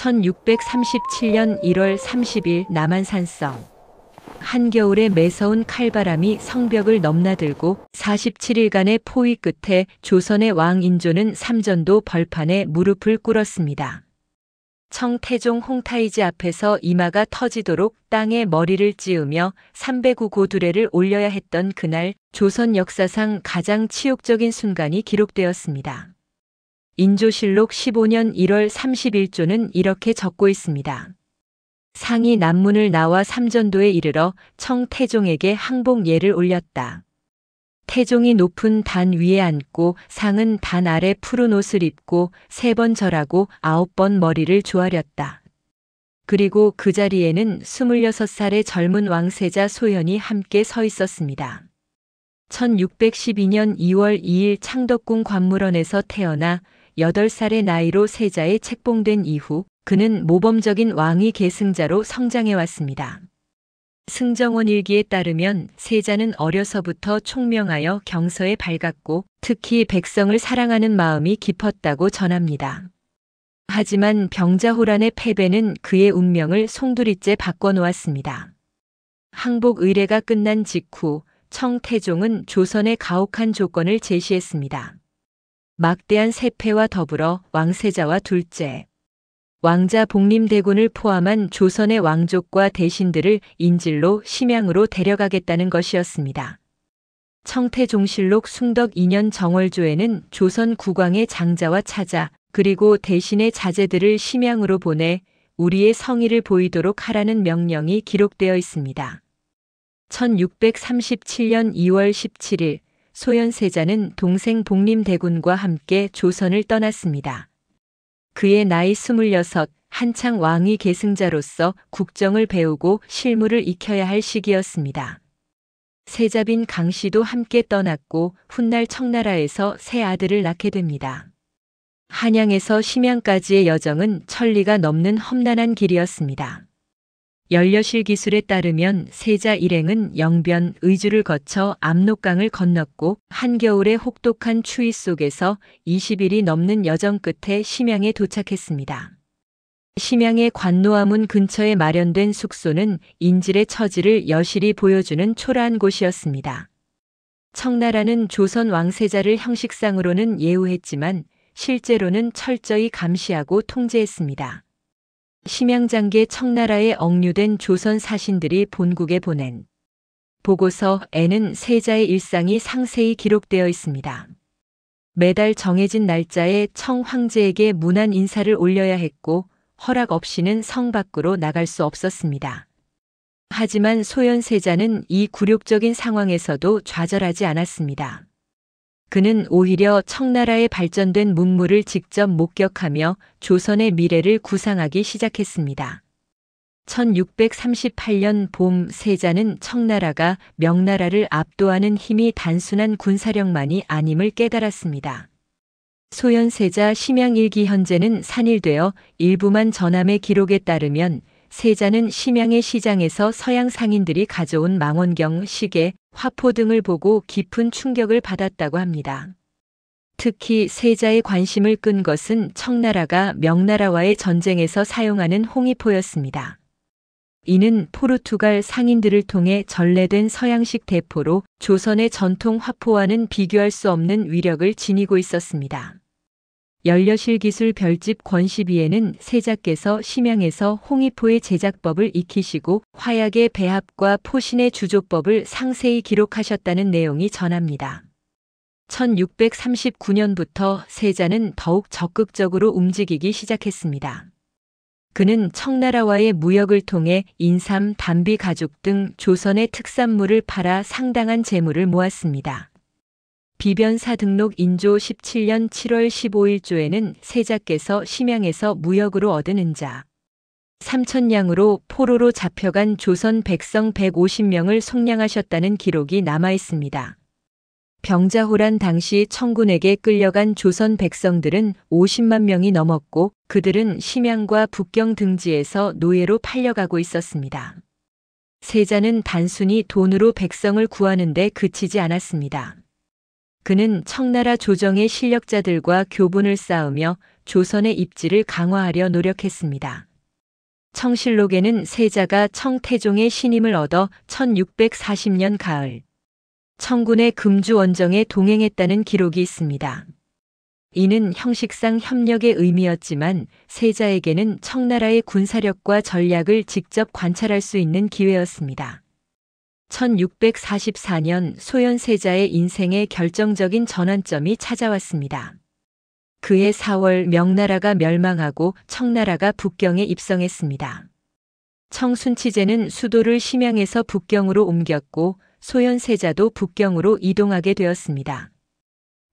1637년 1월 30일 남한산성. 한겨울에 매서운 칼바람이 성벽을 넘나들고 47일간의 포위 끝에 조선의 왕 인조는 삼전도 벌판에 무릎을 꿇었습니다. 청태종 홍타이지 앞에서 이마가 터지도록 땅에 머리를 찌우며 309 고두레를 올려야 했던 그날, 조선 역사상 가장 치욕적인 순간이 기록되었습니다. 인조실록 15년 1월 31조는 이렇게 적고 있습니다. 상이 남문을 나와 삼전도에 이르러 청태종에게 항복 예를 올렸다. 태종이 높은 단 위에 앉고 상은 단 아래 푸른 옷을 입고 3번 절하고 9번 머리를 조아렸다. 그리고 그 자리에는 26살의 젊은 왕세자 소현이 함께 서 있었습니다. 1612년 2월 2일 창덕궁 관물원에서 태어나 8살의 나이로 세자에 책봉된 이후 그는 모범적인 왕위 계승자로 성장해 왔습니다. 승정원 일기에 따르면 세자는 어려서부터 총명하여 경서에 밝았고 특히 백성을 사랑하는 마음이 깊었다고 전합니다. 하지만 병자호란의 패배는 그의 운명을 송두리째 바꿔놓았습니다. 항복 의례가 끝난 직후 청태종은 조선에 가혹한 조건을 제시했습니다. 막대한 세패와 더불어 왕세자와 둘째, 왕자 복림대군을 포함한 조선의 왕족과 대신들을 인질로 심양으로 데려가겠다는 것이었습니다. 청태종실록 숭덕 2년 정월조에는 조선 국왕의 장자와 차자 그리고 대신의 자제들을 심양으로 보내 우리의 성의를 보이도록 하라는 명령이 기록되어 있습니다. 1637년 2월 17일 소현세자는 동생 복림대군과 함께 조선을 떠났습니다. 그의 나이 26, 한창 왕위 계승자로서 국정을 배우고 실무를 익혀야 할 시기였습니다. 세자빈 강씨도 함께 떠났고 훗날 청나라에서 세 아들을 낳게 됩니다. 한양에서 심양까지의 여정은 천리가 넘는 험난한 길이었습니다. 연려실 기술에 따르면 세자 일행은 영변, 의주를 거쳐 압록강을 건넜고 한겨울의 혹독한 추위 속에서 20일이 넘는 여정 끝에 심양에 도착했습니다. 심양의 관노암문 근처에 마련된 숙소는 인질의 처지를 여실히 보여주는 초라한 곳이었습니다. 청나라는 조선 왕세자를 형식상으로는 예우했지만 실제로는 철저히 감시하고 통제했습니다. 심양장계 청나라에 억류된 조선 사신들이 본국에 보낸 보고서에는 세자의 일상이 상세히 기록되어 있습니다. 매달 정해진 날짜에 청 황제에게 문안 인사를 올려야 했고 허락 없이는 성 밖으로 나갈 수 없었습니다. 하지만 소현세자는 이 굴욕적인 상황에서도 좌절하지 않았습니다. 그는 오히려 청나라의 발전된 문물을 직접 목격하며 조선의 미래를 구상하기 시작했습니다. 1638년 봄 세자는 청나라가 명나라를 압도하는 힘이 단순한 군사력만이 아님을 깨달았습니다. 소현세자 심양일기 현재는 산일되어 일부만 전함의 기록에 따르면 세자는 심양의 시장에서 서양 상인들이 가져온 망원경, 시계, 화포 등을 보고 깊은 충격을 받았다고 합니다. 특히 세자의 관심을 끈 것은 청나라가 명나라와의 전쟁에서 사용하는 홍위포였습니다. 이는 포르투갈 상인들을 통해 전래된 서양식 대포로 조선의 전통 화포와는 비교할 수 없는 위력을 지니고 있었습니다. 연려실 기술 별집 권시비에는 세자께서 심양에서 홍위포의 제작법을 익히시고 화약의 배합과 포신의 주조법을 상세히 기록하셨다는 내용이 전합니다. 1639년부터 세자는 더욱 적극적으로 움직이기 시작했습니다. 그는 청나라와의 무역을 통해 인삼, 담비 가죽 등 조선의 특산물을 팔아 상당한 재물을 모았습니다. 비변사 등록 인조 17년 7월 15일조에는 세자께서 심양에서 무역으로 얻은 은자 3,000냥으로 포로로 잡혀간 조선 백성 150명을 속량하셨다는 기록이 남아 있습니다. 병자호란 당시 청군에게 끌려간 조선 백성들은 50만 명이 넘었고 그들은 심양과 북경 등지에서 노예로 팔려가고 있었습니다. 세자는 단순히 돈으로 백성을 구하는 데 그치지 않았습니다. 그는 청나라 조정의 실력자들과 교분을 쌓으며 조선의 입지를 강화하려 노력했습니다. 청실록에는 세자가 청태종의 신임을 얻어 1640년 가을 청군의 금주 원정에 동행했다는 기록이 있습니다. 이는 형식상 협력의 의미였지만 세자에게는 청나라의 군사력과 전략을 직접 관찰할 수 있는 기회였습니다. 1644년 소현세자의 인생의 결정적인 전환점이 찾아왔습니다. 그해 4월 명나라가 멸망하고 청나라가 북경에 입성했습니다. 청순치제는 수도를 심양에서 북경으로 옮겼고 소현세자도 북경으로 이동하게 되었습니다.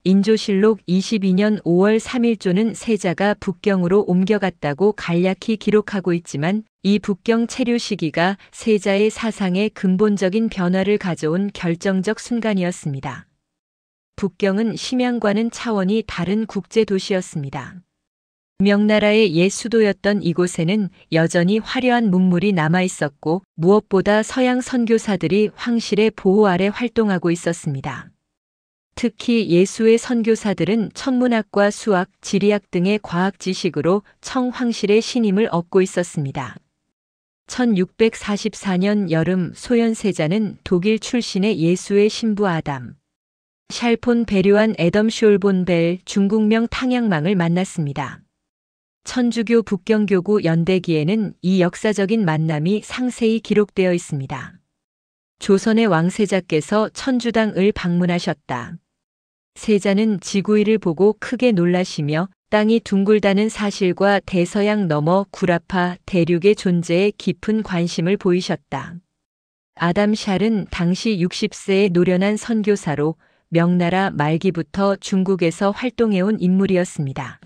인조실록 22년 5월 3일조는 세자가 북경으로 옮겨갔다고 간략히 기록하고 있지만 이 북경 체류 시기가 세자의 사상에 근본적인 변화를 가져온 결정적 순간이었습니다. 북경은 심양과는 차원이 다른 국제도시였습니다. 명나라의 옛 수도였던 이곳에는 여전히 화려한 문물이 남아있었고 무엇보다 서양 선교사들이 황실의 보호 아래 활동하고 있었습니다. 특히 예수의 선교사들은 천문학과 수학, 지리학 등의 과학 지식으로 청황실의 신임을 얻고 있었습니다. 1644년 여름 소현세자는 독일 출신의 예수의 신부 아담 샬폰 베류한 애덤 숄본 벨 중국명 탕양망을 만났습니다. 천주교 북경교구 연대기에는 이 역사적인 만남이 상세히 기록되어 있습니다. 조선의 왕세자께서 천주당을 방문하셨다. 세자는 지구위를 보고 크게 놀라시며 땅이 둥글다는 사실과 대서양 너머 구라파 대륙의 존재에 깊은 관심을 보이셨다. 아담 샬은 당시 60세의 노련한 선교사로 명나라 말기부터 중국에서 활동해온 인물이었습니다.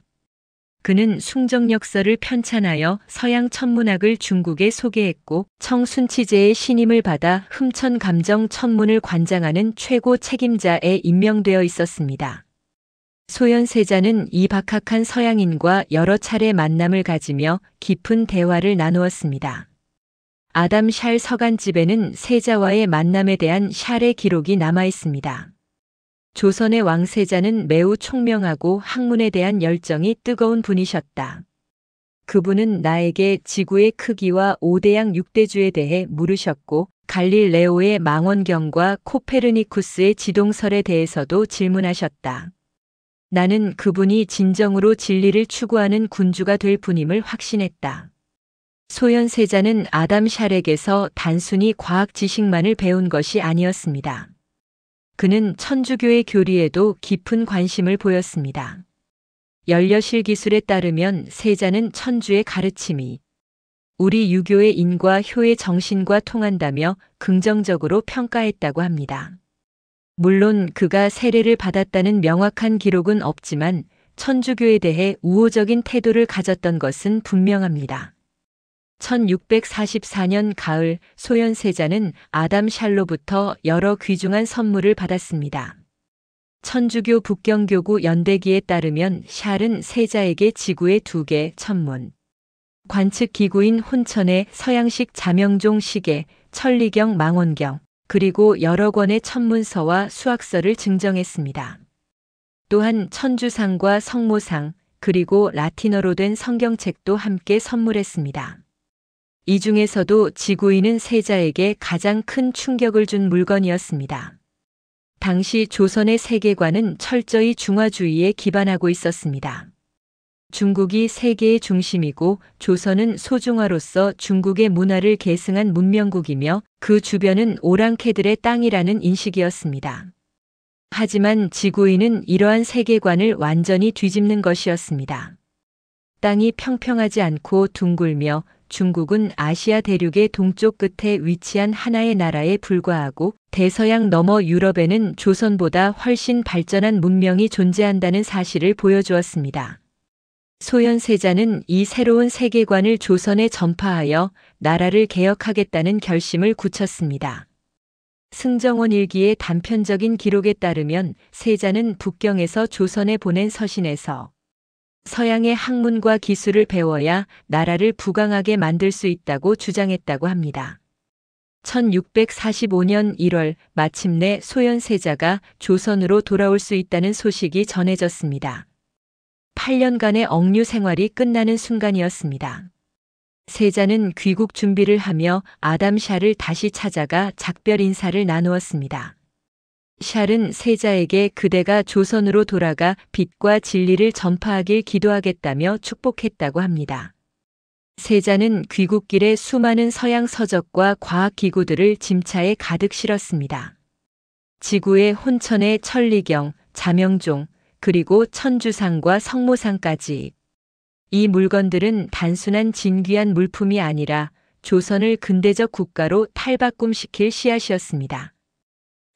그는 숭정역설을 편찬하여 서양 천문학을 중국에 소개했고 청순치제의 신임을 받아 흠천감정 천문을 관장하는 최고 책임자에 임명되어 있었습니다. 소현세자는 이 박학한 서양인과 여러 차례 만남을 가지며 깊은 대화를 나누었습니다. 아담 샬 서간집에는 세자와의 만남에 대한 샬의 기록이 남아 있습니다. 조선의 왕세자는 매우 총명하고 학문에 대한 열정이 뜨거운 분이셨다. 그분은 나에게 지구의 크기와 5대양 6대주에 대해 물으셨고 갈릴레오의 망원경과 코페르니쿠스의 지동설에 대해서도 질문하셨다. 나는 그분이 진정으로 진리를 추구하는 군주가 될 분임을 확신했다. 소현세자는 아담 샬에게서 단순히 과학 지식만을 배운 것이 아니었습니다. 그는 천주교의 교리에도 깊은 관심을 보였습니다. 연려실 기술에 따르면 세자는 천주의 가르침이 우리 유교의 인과 효의 정신과 통한다며 긍정적으로 평가했다고 합니다. 물론 그가 세례를 받았다는 명확한 기록은 없지만 천주교에 대해 우호적인 태도를 가졌던 것은 분명합니다. 1644년 가을 소현세자는 아담 샬로부터 여러 귀중한 선물을 받았습니다. 천주교 북경교구 연대기에 따르면 샬은 세자에게 지구의 2개 천문, 관측 기구인 혼천의 서양식 자명종 시계, 천리경 망원경, 그리고 여러 권의 천문서와 수학서를 증정했습니다. 또한 천주상과 성모상, 그리고 라틴어로 된 성경책도 함께 선물했습니다. 이 중에서도 지구인은 세자에게 가장 큰 충격을 준 물건이었습니다. 당시 조선의 세계관은 철저히 중화주의에 기반하고 있었습니다. 중국이 세계의 중심이고 조선은 소중화로서 중국의 문화를 계승한 문명국이며 그 주변은 오랑캐들의 땅이라는 인식이었습니다. 하지만 지구인은 이러한 세계관을 완전히 뒤집는 것이었습니다. 땅이 평평하지 않고 둥글며 중국은 아시아 대륙의 동쪽 끝에 위치한 하나의 나라에 불과하고 대서양 너머 유럽에는 조선보다 훨씬 발전한 문명이 존재한다는 사실을 보여주었습니다. 소현세자는 이 새로운 세계관을 조선에 전파하여 나라를 개혁하겠다는 결심을 굳혔습니다. 승정원 일기의 단편적인 기록에 따르면 세자는 북경에서 조선에 보낸 서신에서 서양의 학문과 기술을 배워야 나라를 부강하게 만들 수 있다고 주장했다고 합니다. 1645년 1월 마침내 소현세자가 조선으로 돌아올 수 있다는 소식이 전해졌습니다. 8년간의 억류 생활이 끝나는 순간이었습니다. 세자는 귀국 준비를 하며 아담 샬을 다시 찾아가 작별 인사를 나누었습니다. 샬은 세자에게 그대가 조선으로 돌아가 빛과 진리를 전파하길 기도하겠다며 축복했다고 합니다. 세자는 귀국길에 수많은 서양 서적과 과학기구들을 짐차에 가득 실었습니다. 지구의 혼천의 천리경, 자명종, 그리고 천주상과 성모상까지. 이 물건들은 단순한 진귀한 물품이 아니라 조선을 근대적 국가로 탈바꿈시킬 씨앗이었습니다.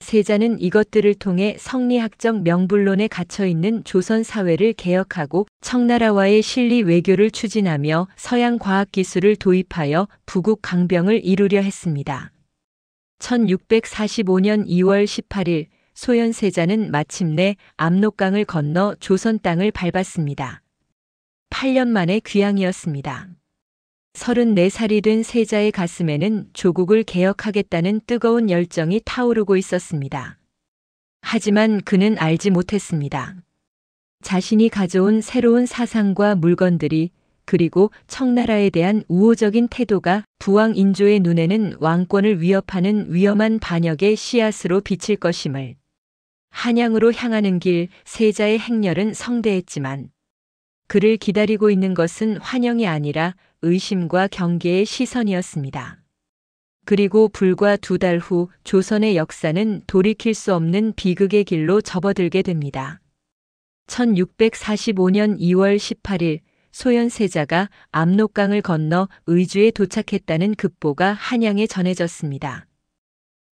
세자는 이것들을 통해 성리학적 명분론에 갇혀있는 조선 사회를 개혁하고 청나라와의 실리 외교를 추진하며 서양 과학기술을 도입하여 부국 강병을 이루려 했습니다. 1645년 2월 18일 소현세자는 마침내 압록강을 건너 조선 땅을 밟았습니다. 8년 만의 귀향이었습니다. 34살이 된 세자의 가슴에는 조국을 개혁하겠다는 뜨거운 열정이 타오르고 있었습니다. 하지만 그는 알지 못했습니다. 자신이 가져온 새로운 사상과 물건들이 그리고 청나라에 대한 우호적인 태도가 부왕 인조의 눈에는 왕권을 위협하는 위험한 반역의 씨앗으로 비칠 것임을. 한양으로 향하는 길 세자의 행렬은 성대했지만 그를 기다리고 있는 것은 환영이 아니라 의심과 경계의 시선이었습니다. 그리고 불과 2달 후 조선의 역사는 돌이킬 수 없는 비극의 길로 접어들게 됩니다. 1645년 2월 18일 소현세자가 압록강을 건너 의주에 도착했다는 급보가 한양에 전해졌습니다.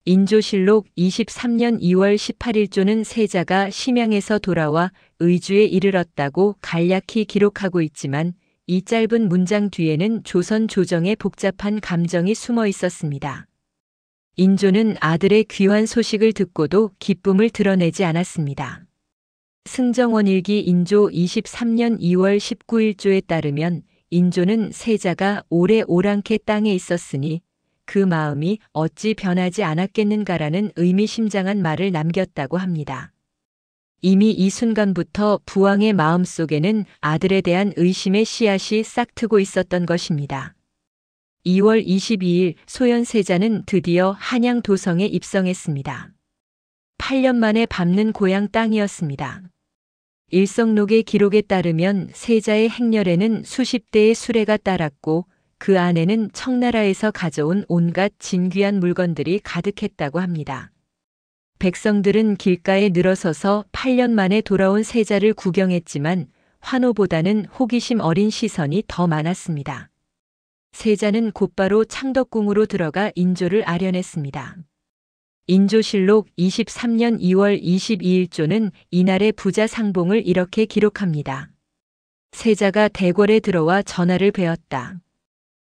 인조실록 23년 2월 18일조는 세자가 심양에서 돌아와 의주에 이르렀다고 간략히 기록하고 있지만 이 짧은 문장 뒤에는 조선 조정의 복잡한 감정이 숨어 있었습니다. 인조는 아들의 귀환 소식을 듣고도 기쁨을 드러내지 않았습니다. 승정원일기 인조 23년 2월 19일조에 따르면 인조는 세자가 오래 오랑캐 땅에 있었으니 그 마음이 어찌 변하지 않았겠는가라는 의미심장한 말을 남겼다고 합니다. 이미 이 순간부터 부왕의 마음속에는 아들에 대한 의심의 씨앗이 싹트고 있었던 것입니다. 2월 22일 소현세자는 드디어 한양 도성에 입성했습니다. 8년 만에 밟는 고향 땅이었습니다. 일성록의 기록에 따르면 세자의 행렬에는 수십 대의 수레가 따랐고 그 안에는 청나라에서 가져온 온갖 진귀한 물건들이 가득했다고 합니다. 백성들은 길가에 늘어서서 8년 만에 돌아온 세자를 구경했지만 환호보다는 호기심 어린 시선이 더 많았습니다. 세자는 곧바로 창덕궁으로 들어가 인조를 아련했습니다. 인조실록 23년 2월 22일조는 이날의 부자 상봉을 이렇게 기록합니다. 세자가 대궐에 들어와 전하를 배웠다.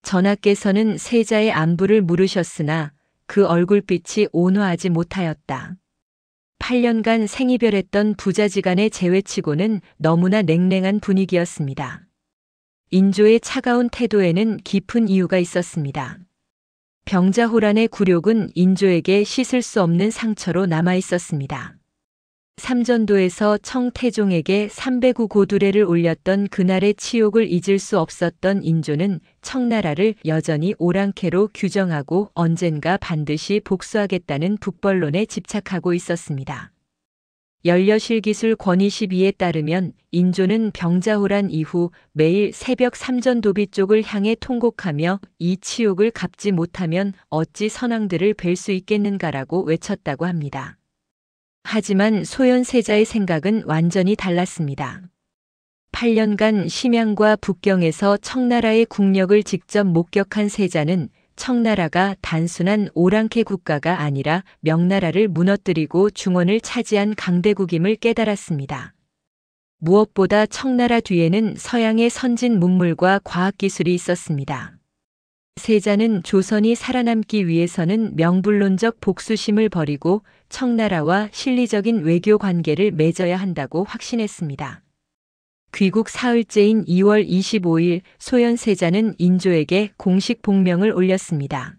전하께서는 세자의 안부를 물으셨으나 그 얼굴빛이 온화하지 못하였다. 8년간 생이별했던 부자지간의 재회치고는 너무나 냉랭한 분위기였습니다. 인조의 차가운 태도에는 깊은 이유가 있었습니다. 병자호란의 굴욕은 인조에게 씻을 수 없는 상처로 남아 있었습니다. 삼전도에서 청태종에게 309 고두례를 올렸던 그날의 치욕을 잊을 수 없었던 인조는 청나라를 여전히 오랑캐로 규정하고 언젠가 반드시 복수하겠다는 북벌론에 집착하고 있었습니다. 연려실기술 권위 12에 따르면 인조는 병자호란 이후 매일 새벽 삼전도비 쪽을 향해 통곡하며 이 치욕을 갚지 못하면 어찌 선왕들을 뵐 수 있겠는가라고 외쳤다고 합니다. 하지만 소현세자의 생각은 완전히 달랐습니다. 8년간 심양과 북경에서 청나라의 국력을 직접 목격한 세자는 청나라가 단순한 오랑캐 국가가 아니라 명나라를 무너뜨리고 중원을 차지한 강대국임을 깨달았습니다. 무엇보다 청나라 뒤에는 서양의 선진 문물과 과학기술이 있었습니다. 세자는 조선이 살아남기 위해서는 명분론적 복수심을 버리고 청나라와 실리적인 외교 관계를 맺어야 한다고 확신했습니다. 귀국 사흘째인 2월 25일 소현세자는 인조에게 공식 복명을 올렸습니다.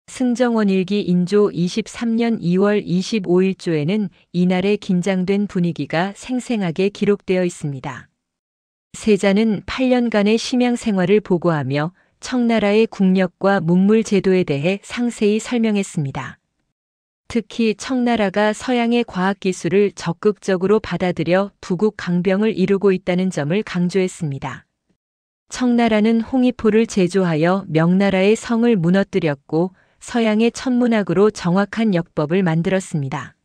승정원일기 인조 23년 2월 25일조에는 이날의 긴장된 분위기가 생생하게 기록되어 있습니다. 세자는 8년간의 심양 생활을 보고하며 청나라의 국력과 문물 제도에 대해 상세히 설명했습니다. 특히 청나라가 서양의 과학기술을 적극적으로 받아들여 부국 강병을 이루고 있다는 점을 강조했습니다. 청나라는 홍위포를 제조하여 명나라의 성을 무너뜨렸고 서양의 천문학으로 정확한 역법을 만들었습니다.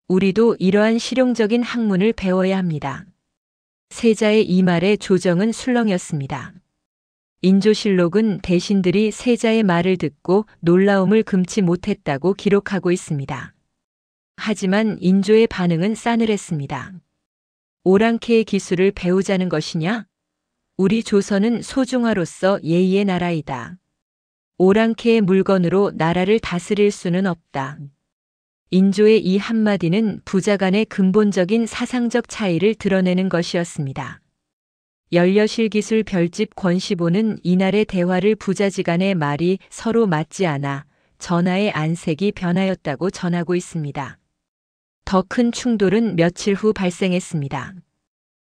우리도 이러한 실용적인 학문을 배워야 합니다. 세자의 이 말에 조정은 술렁였습니다. 인조실록은 대신들이 세자의 말을 듣고 놀라움을 금치 못했다고 기록하고 있습니다. 하지만 인조의 반응은 싸늘했습니다. 오랑캐의 기술을 배우자는 것이냐? 우리 조선은 소중화로서 예의의 나라이다. 오랑캐의 물건으로 나라를 다스릴 수는 없다. 인조의 이 한마디는 부자 간의 근본적인 사상적 차이를 드러내는 것이었습니다. 연려실기술 별집 권시보는 이날의 대화를 부자지간의 말이 서로 맞지 않아 전하의 안색이 변하였다고 전하고 있습니다. 더 큰 충돌은 며칠 후 발생했습니다.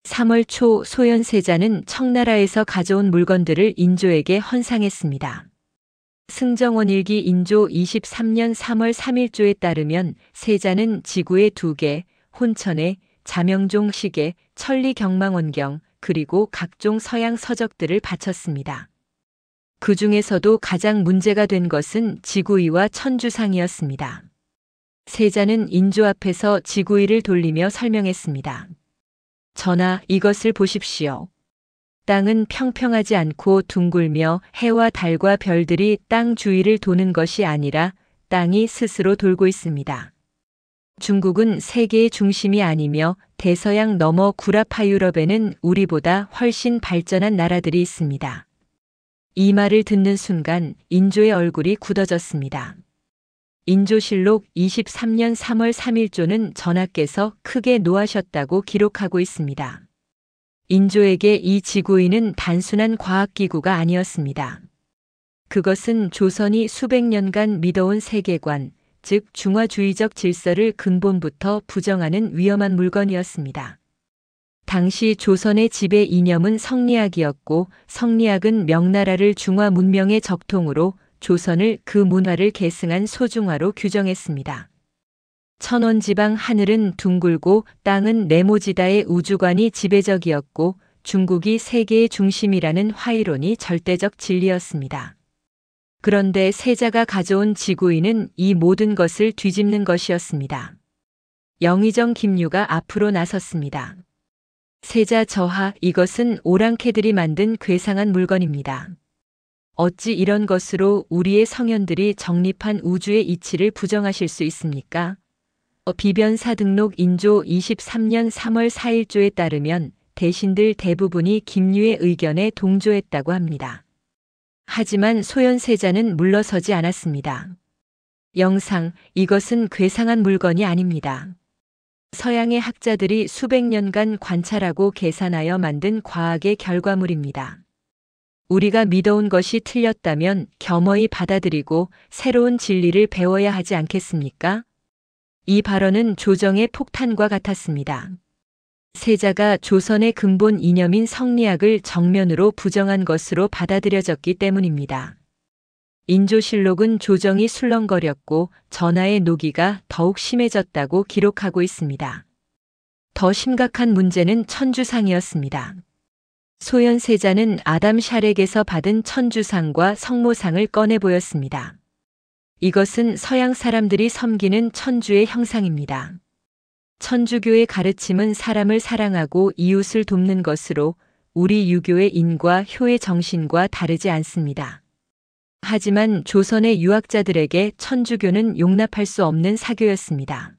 3월 초 소현세자는 청나라에서 가져온 물건들을 인조에게 헌상했습니다. 승정원일기 인조 23년 3월 3일조에 따르면 세자는 지구의 2개, 혼천에, 자명종 시계, 천리 경망원경, 그리고 각종 서양 서적들을 바쳤습니다. 그 중에서도 가장 문제가 된 것은 지구의와 천주상이었습니다. 세자는 인조 앞에서 지구의를 돌리며 설명했습니다. 전하, 이것을 보십시오. 땅은 평평하지 않고 둥글며 해와 달과 별들이 땅 주위를 도는 것이 아니라 땅이 스스로 돌고 있습니다. 중국은 세계의 중심이 아니며 대서양 너머 구라파 유럽에는 우리보다 훨씬 발전한 나라들이 있습니다. 이 말을 듣는 순간 인조의 얼굴이 굳어졌습니다. 인조실록 23년 3월 3일조는 전하께서 크게 노하셨다고 기록하고 있습니다. 인조에게 이 지구인은 단순한 과학기구가 아니었습니다. 그것은 조선이 수백 년간 믿어온 세계관, 즉 중화주의적 질서를 근본부터 부정하는 위험한 물건이었습니다. 당시 조선의 지배 이념은 성리학이었고 성리학은 명나라를 중화 문명의 적통으로 조선을 그 문화를 계승한 소중화로 규정했습니다. 천원지방 하늘은 둥글고 땅은 네모지다의 우주관이 지배적이었고 중국이 세계의 중심이라는 화이론이 절대적 진리였습니다. 그런데 세자가 가져온 지구인은 이 모든 것을 뒤집는 것이었습니다. 영의정 김유가 앞으로 나섰습니다. 세자 저하, 이것은 오랑캐들이 만든 괴상한 물건입니다. 어찌 이런 것으로 우리의 성현들이 정립한 우주의 이치를 부정하실 수 있습니까? 비변사 등록 인조 23년 3월 4일조에 따르면 대신들 대부분이 김유의 의견에 동조했다고 합니다. 하지만 소현세자는 물러서지 않았습니다. 영상, 이것은 괴상한 물건이 아닙니다. 서양의 학자들이 수백 년간 관찰하고 계산하여 만든 과학의 결과물입니다. 우리가 믿어온 것이 틀렸다면 겸허히 받아들이고 새로운 진리를 배워야 하지 않겠습니까? 이 발언은 조정의 폭탄과 같았습니다. 세자가 조선의 근본 이념인 성리학을 정면으로 부정한 것으로 받아들여졌기 때문입니다. 인조실록은 조정이 술렁거렸고 전하의 노기가 더욱 심해졌다고 기록하고 있습니다. 더 심각한 문제는 천주상이었습니다. 소현세자는 아담 샤렉에서 받은 천주상과 성모상을 꺼내 보였습니다. 이것은 서양 사람들이 섬기는 천주의 형상입니다. 천주교의 가르침은 사람을 사랑하고 이웃을 돕는 것으로 우리 유교의 인과 효의 정신과 다르지 않습니다. 하지만 조선의 유학자들에게 천주교는 용납할 수 없는 사교였습니다.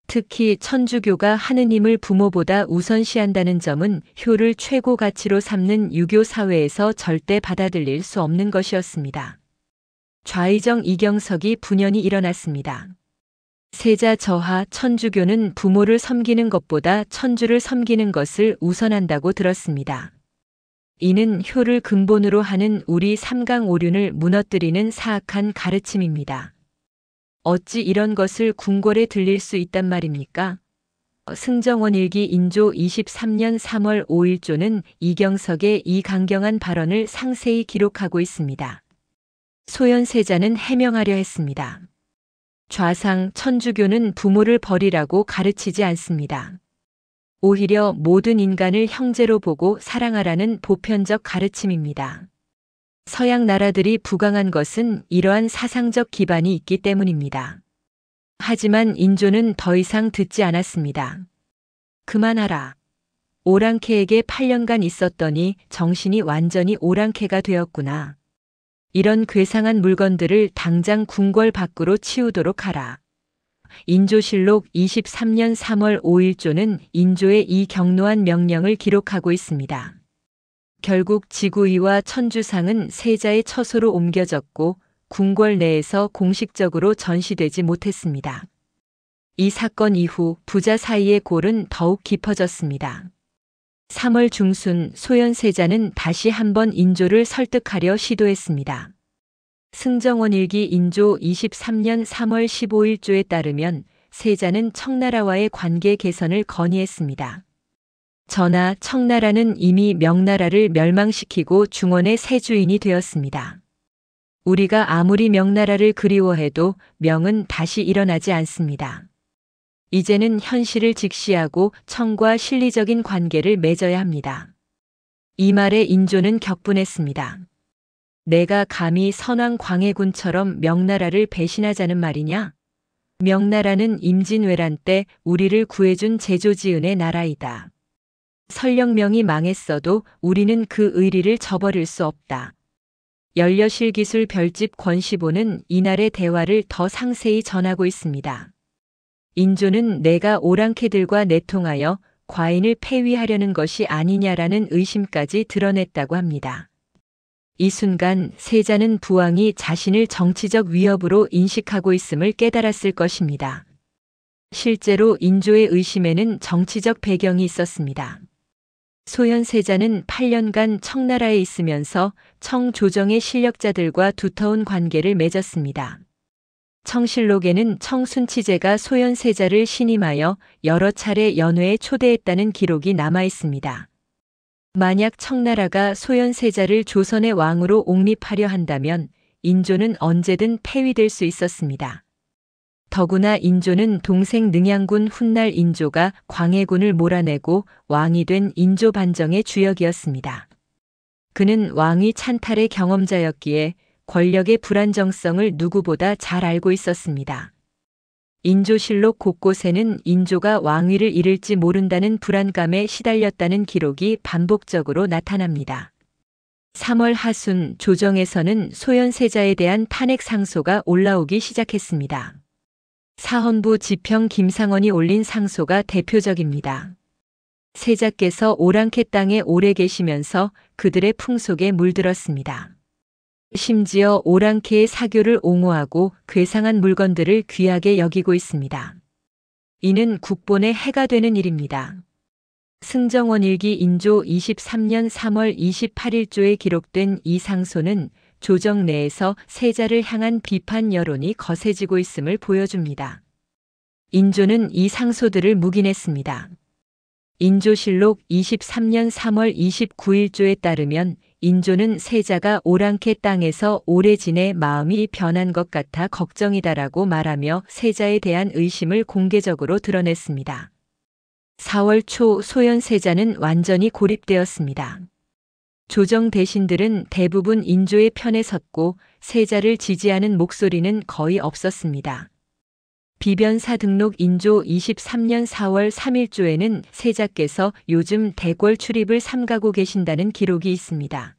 특히 천주교가 하느님을 부모보다 우선시한다는 점은 효를 최고 가치로 삼는 유교 사회에서 절대 받아들일 수 없는 것이었습니다. 좌의정 이경석이 분연히 일어났습니다. 세자 저하, 천주교는 부모를 섬기는 것보다 천주를 섬기는 것을 우선한다고 들었습니다. 이는 효를 근본으로 하는 우리 삼강오륜을 무너뜨리는 사악한 가르침입니다. 어찌 이런 것을 궁궐에 들릴 수 있단 말입니까? 승정원 일기 인조 23년 3월 5일조는 이경석의 이 강경한 발언을 상세히 기록하고 있습니다. 소현세자는 해명하려 했습니다. 좌상 천주교는 부모를 버리라고 가르치지 않습니다. 오히려 모든 인간을 형제로 보고 사랑하라는 보편적 가르침입니다. 서양 나라들이 부강한 것은 이러한 사상적 기반이 있기 때문입니다. 하지만 인조는 더 이상 듣지 않았습니다. 그만하라. 오랑캐에게 8년간 있었더니 정신이 완전히 오랑캐가 되었구나. 이런 괴상한 물건들을 당장 궁궐 밖으로 치우도록 하라. 인조실록 23년 3월 5일조는 인조의 이 격노한 명령을 기록하고 있습니다. 결국 지구위와 천주상은 세자의 처소로 옮겨졌고 궁궐 내에서 공식적으로 전시되지 못했습니다. 이 사건 이후 부자 사이의 골은 더욱 깊어졌습니다. 3월 중순 소현세자는 다시 한번 인조를 설득하려 시도했습니다. 승정원 일기 인조 23년 3월 15일조에 따르면 세자는 청나라와의 관계 개선을 건의했습니다. 전하, 청나라는 이미 명나라를 멸망시키고 중원의 새 주인이 되었습니다. 우리가 아무리 명나라를 그리워해도 명은 다시 일어나지 않습니다. 이제는 현실을 직시하고 청과 실리적인 관계를 맺어야 합니다. 이 말에 인조는 격분했습니다. 내가 감히 선왕 광해군처럼 명나라를 배신하자는 말이냐? 명나라는 임진왜란 때 우리를 구해준 제조지은의 나라이다. 설령 명이 망했어도 우리는 그 의리를 저버릴 수 없다. 연려실기술 별집 권시보는 이날의 대화를 더 상세히 전하고 있습니다. 인조는 내가 오랑캐들과 내통하여 과인을 폐위하려는 것이 아니냐라는 의심까지 드러냈다고 합니다. 이 순간 세자는 부왕이 자신을 정치적 위협으로 인식하고 있음을 깨달았을 것입니다. 실제로 인조의 의심에는 정치적 배경이 있었습니다. 소현세자는 8년간 청나라에 있으면서 청조정의 실력자들과 두터운 관계를 맺었습니다. 청실록에는 청순치제가 소현세자를 신임하여 여러 차례 연회에 초대했다는 기록이 남아 있습니다. 만약 청나라가 소현세자를 조선의 왕으로 옹립하려 한다면 인조는 언제든 폐위될 수 있었습니다. 더구나 인조는 동생 능양군 훗날 인조가 광해군을 몰아내고 왕이 된 인조 반정의 주역이었습니다. 그는 왕위 찬탈의 경험자였기에 권력의 불안정성을 누구보다 잘 알고 있었습니다. 인조실록 곳곳에는 인조가 왕위를 잃을지 모른다는 불안감에 시달렸다는 기록이 반복적으로 나타납니다. 3월 하순 조정에서는 소현세자에 대한 탄핵 상소가 올라오기 시작했습니다. 사헌부 지평 김상원이 올린 상소가 대표적입니다. 세자께서 오랑캐 땅에 오래 계시면서 그들의 풍속에 물들었습니다. 심지어 오랑캐의 사교를 옹호하고 괴상한 물건들을 귀하게 여기고 있습니다. 이는 국본에 해가 되는 일입니다. 승정원 일기 인조 23년 3월 28일조에 기록된 이 상소는 조정 내에서 세자를 향한 비판 여론이 거세지고 있음을 보여줍니다. 인조는 이 상소들을 묵인했습니다. 인조실록 23년 3월 29일조에 따르면 인조는 세자가 오랑캐 땅에서 오래 지내 마음이 변한 것 같아 걱정이다라고 말하며 세자에 대한 의심을 공개적으로 드러냈습니다. 4월 초 소현세자는 완전히 고립되었습니다. 조정 대신들은 대부분 인조의 편에 섰고 세자를 지지하는 목소리는 거의 없었습니다. 비변사 등록 인조 23년 4월 3일조에는 세자께서 요즘 대궐 출입을 삼가고 계신다는 기록이 있습니다.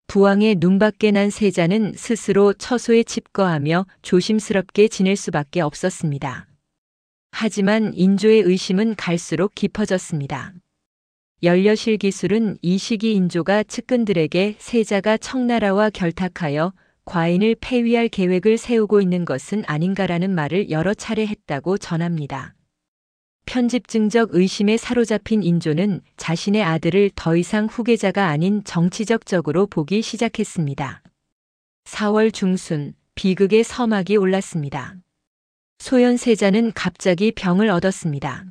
부왕의 눈밖에 난 세자는 스스로 처소에 칩거하며 조심스럽게 지낼 수밖에 없었습니다. 하지만 인조의 의심은 갈수록 깊어졌습니다. 연려실 기술은 이 시기 인조가 측근들에게 세자가 청나라와 결탁하여 과인을 폐위할 계획을 세우고 있는 것은 아닌가라는 말을 여러 차례 했다고 전합니다. 편집증적 의심에 사로잡힌 인조는 자신의 아들을 더 이상 후계자가 아닌 정치적 적으로 보기 시작했습니다. 4월 중순 비극의 서막이 올랐습니다. 소현세자는 갑자기 병을 얻었습니다.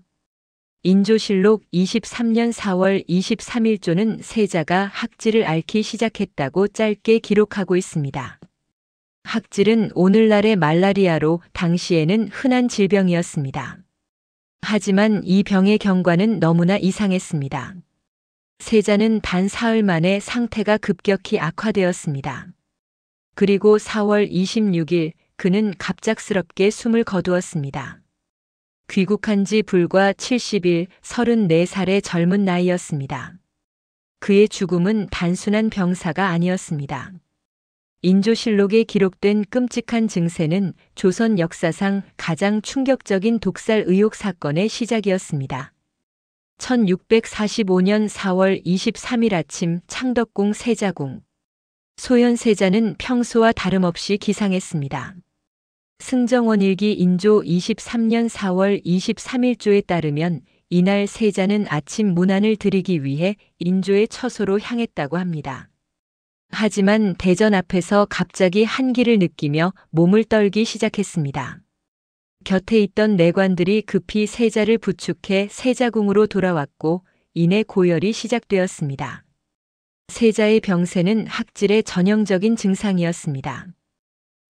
인조실록 23년 4월 23일조는 세자가 학질을 앓기 시작했다고 짧게 기록하고 있습니다. 학질은 오늘날의 말라리아로 당시에는 흔한 질병이었습니다. 하지만 이 병의 경과는 너무나 이상했습니다. 세자는 단 사흘 만에 상태가 급격히 악화되었습니다. 그리고 4월 26일 그는 갑작스럽게 숨을 거두었습니다. 귀국한 지 불과 70일 34살의 젊은 나이였습니다. 그의 죽음은 단순한 병사가 아니었습니다. 인조실록에 기록된 끔찍한 증세는 조선 역사상 가장 충격적인 독살 의혹 사건의 시작이었습니다. 1645년 4월 23일 아침 창덕궁 세자궁. 소현 세자는 평소와 다름없이 기상했습니다. 승정원 일기 인조 23년 4월 23일조에 따르면 이날 세자는 아침 문안을 드리기 위해 인조의 처소로 향했다고 합니다. 하지만 대전 앞에서 갑자기 한기를 느끼며 몸을 떨기 시작했습니다. 곁에 있던 내관들이 급히 세자를 부축해 세자궁으로 돌아왔고 이내 고열이 시작되었습니다. 세자의 병세는 학질의 전형적인 증상이었습니다.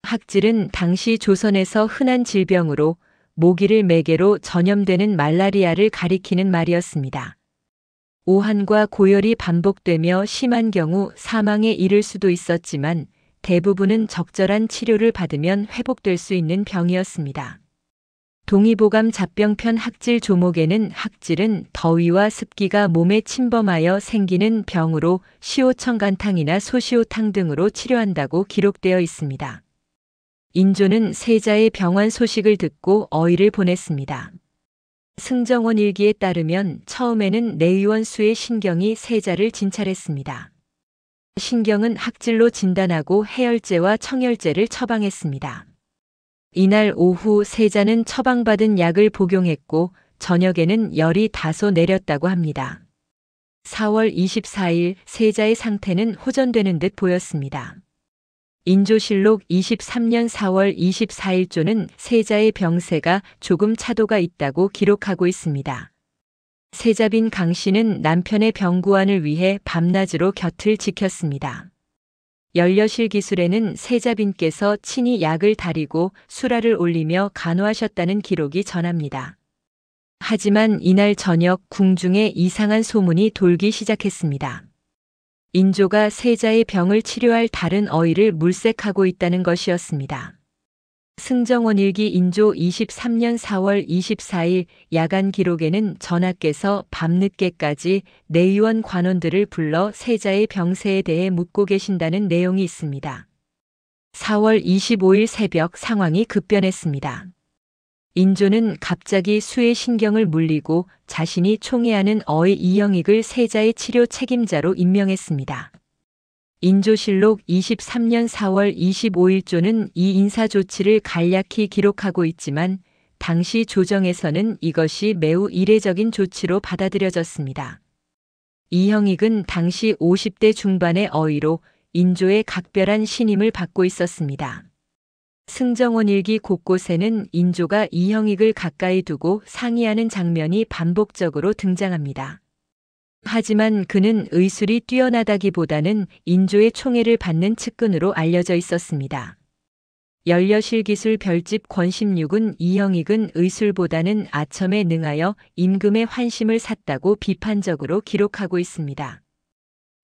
학질은 당시 조선에서 흔한 질병으로 모기를 매개로 전염되는 말라리아를 가리키는 말이었습니다. 오한과 고열이 반복되며 심한 경우 사망에 이를 수도 있었지만 대부분은 적절한 치료를 받으면 회복될 수 있는 병이었습니다. 동의보감 잡병편 학질 조목에는 학질은 더위와 습기가 몸에 침범하여 생기는 병으로 시오청간탕이나 소시오탕 등으로 치료한다고 기록되어 있습니다. 인조는 세자의 병환 소식을 듣고 어의를 보냈습니다. 승정원 일기에 따르면 처음에는 내의원 수의 신경이 세자를 진찰했습니다. 신경은 학질로 진단하고 해열제와 청열제를 처방했습니다. 이날 오후 세자는 처방받은 약을 복용했고 저녁에는 열이 다소 내렸다고 합니다. 4월 24일 세자의 상태는 호전되는 듯 보였습니다. 인조실록 23년 4월 24일조는 세자의 병세가 조금 차도가 있다고 기록하고 있습니다. 세자빈 강씨는 남편의 병구안을 위해 밤낮으로 곁을 지켰습니다. 연려실 기술에는 세자빈께서 친히 약을 다리고 수라를 올리며 간호하셨다는 기록이 전합니다. 하지만 이날 저녁 궁중에 이상한 소문이 돌기 시작했습니다. 인조가 세자의 병을 치료할 다른 어의를 물색하고 있다는 것이었습니다. 승정원 일기 인조 23년 4월 24일 야간 기록에는 전하께서 밤늦게까지 내의원 관원들을 불러 세자의 병세에 대해 묻고 계신다는 내용이 있습니다. 4월 25일 새벽 상황이 급변했습니다. 인조는 갑자기 수의 신경을 물리고 자신이 총애하는 어의 이영익을 세자의 치료 책임자로 임명했습니다. 인조실록 23년 4월 25일조는 이 인사 조치를 간략히 기록하고 있지만 당시 조정에서는 이것이 매우 이례적인 조치로 받아들여졌습니다. 이영익은 당시 50대 중반의 어의로 인조의 각별한 신임을 받고 있었습니다. 승정원 일기 곳곳에는 인조가 이영익을 가까이 두고 상의하는 장면이 반복적으로 등장합니다. 하지만 그는 의술이 뛰어나다기보다는 인조의 총애를 받는 측근으로 알려져 있었습니다. 연려실 기술 별집 권십육은 이영익은 의술보다는 아첨에 능하여 임금의 환심을 샀다고 비판적으로 기록하고 있습니다.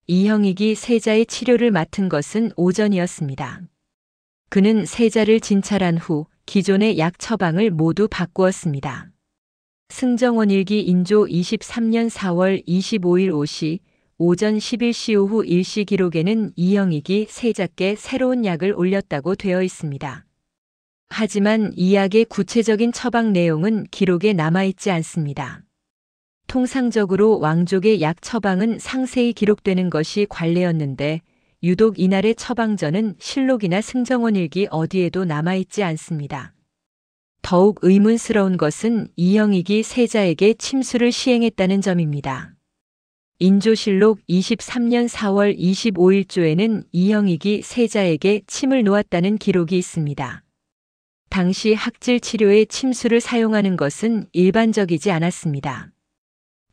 이영익이 세자의 치료를 맡은 것은 오전이었습니다. 그는 세자를 진찰한 후 기존의 약 처방을 모두 바꾸었습니다. 승정원 일기 인조 23년 4월 25일 5시, 오전 11시 오후 1시 기록에는 이영익이 세자께 새로운 약을 올렸다고 되어 있습니다. 하지만 이 약의 구체적인 처방 내용은 기록에 남아있지 않습니다. 통상적으로 왕족의 약 처방은 상세히 기록되는 것이 관례였는데 유독 이날의 처방전은 실록이나 승정원 일기 어디에도 남아있지 않습니다. 더욱 의문스러운 것은 이영익이 세자에게 침수를 시행했다는 점입니다. 인조실록 23년 4월 25일조에는 이영익이 세자에게 침을 놓았다는 기록이 있습니다. 당시 학질 치료에 침수를 사용하는 것은 일반적이지 않았습니다.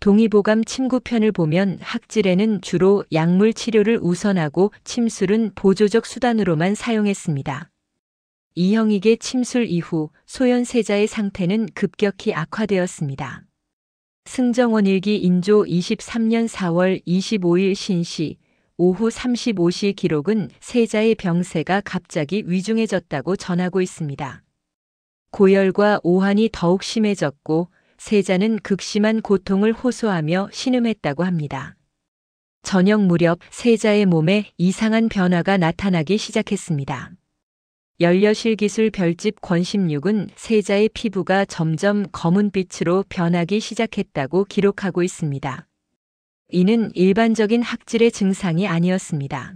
동의보감 침구편을 보면 학질에는 주로 약물 치료를 우선하고 침술은 보조적 수단으로만 사용했습니다. 이형익의 침술 이후 소현세자의 상태는 급격히 악화되었습니다. 승정원 일기 인조 23년 4월 25일 신시 오후 35시 기록은 세자의 병세가 갑자기 위중해졌다고 전하고 있습니다. 고열과 오한이 더욱 심해졌고 세자는 극심한 고통을 호소하며 신음했다고 합니다. 저녁 무렵 세자의 몸에 이상한 변화가 나타나기 시작했습니다. 연려실기술 별집 권십육은 세자의 피부가 점점 검은빛으로 변하기 시작했다고 기록하고 있습니다. 이는 일반적인 학질의 증상이 아니었습니다.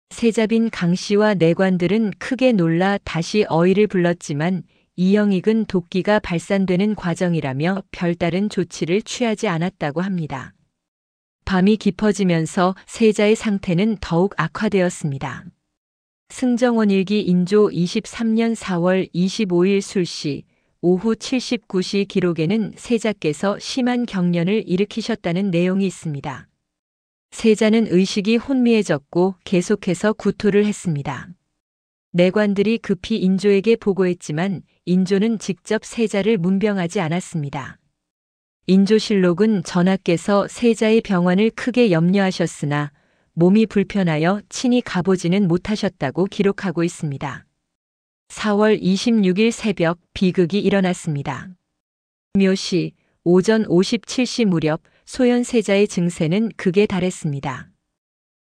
세자빈 강씨와 내관들은 크게 놀라 다시 어의를 불렀지만 이형익은 도끼가 발산되는 과정이라며 별다른 조치를 취하지 않았다고 합니다. 밤이 깊어지면서 세자의 상태는 더욱 악화되었습니다. 승정원 일기 인조 23년 4월 25일 술시 오후 79시 기록에는 세자께서 심한 경련을 일으키셨다는 내용이 있습니다. 세자는 의식이 혼미해졌고 계속해서 구토를 했습니다. 내관들이 급히 인조에게 보고했지만 인조는 직접 세자를 문병하지 않았습니다. 인조실록은 전하께서 세자의 병환을 크게 염려하셨으나 몸이 불편하여 친히 가보지는 못하셨다고 기록하고 있습니다. 4월 26일 새벽 비극이 일어났습니다. 묘시 오전 57시 무렵 소현세자의 증세는 극에 달했습니다.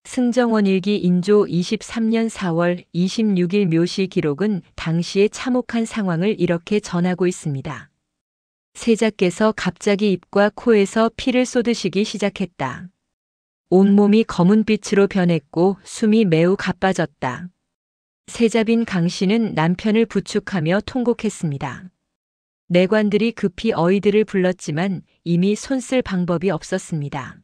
승정원 일기 인조 23년 4월 26일 묘시 기록은 당시의 참혹한 상황을 이렇게 전하고 있습니다. 세자께서 갑자기 입과 코에서 피를 쏟으시기 시작했다. 온몸이 검은빛으로 변했고 숨이 매우 가빠졌다. 세자빈 강씨는 남편을 부축하며 통곡했습니다. 내관들이 급히 어이들을 불렀지만 이미 손쓸 방법이 없었습니다.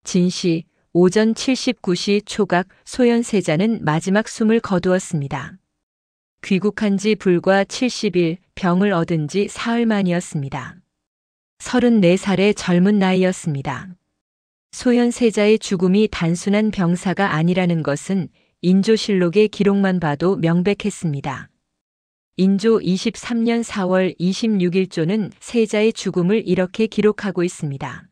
진시 오전 79시 초각 소현세자는 마지막 숨을 거두었습니다. 귀국한 지 불과 70일, 병을 얻은 지 사흘 만이었습니다. 34살의 젊은 나이였습니다. 소현세자의 죽음이 단순한 병사가 아니라는 것은 인조실록의 기록만 봐도 명백했습니다. 인조 23년 4월 26일조는 세자의 죽음을 이렇게 기록하고 있습니다.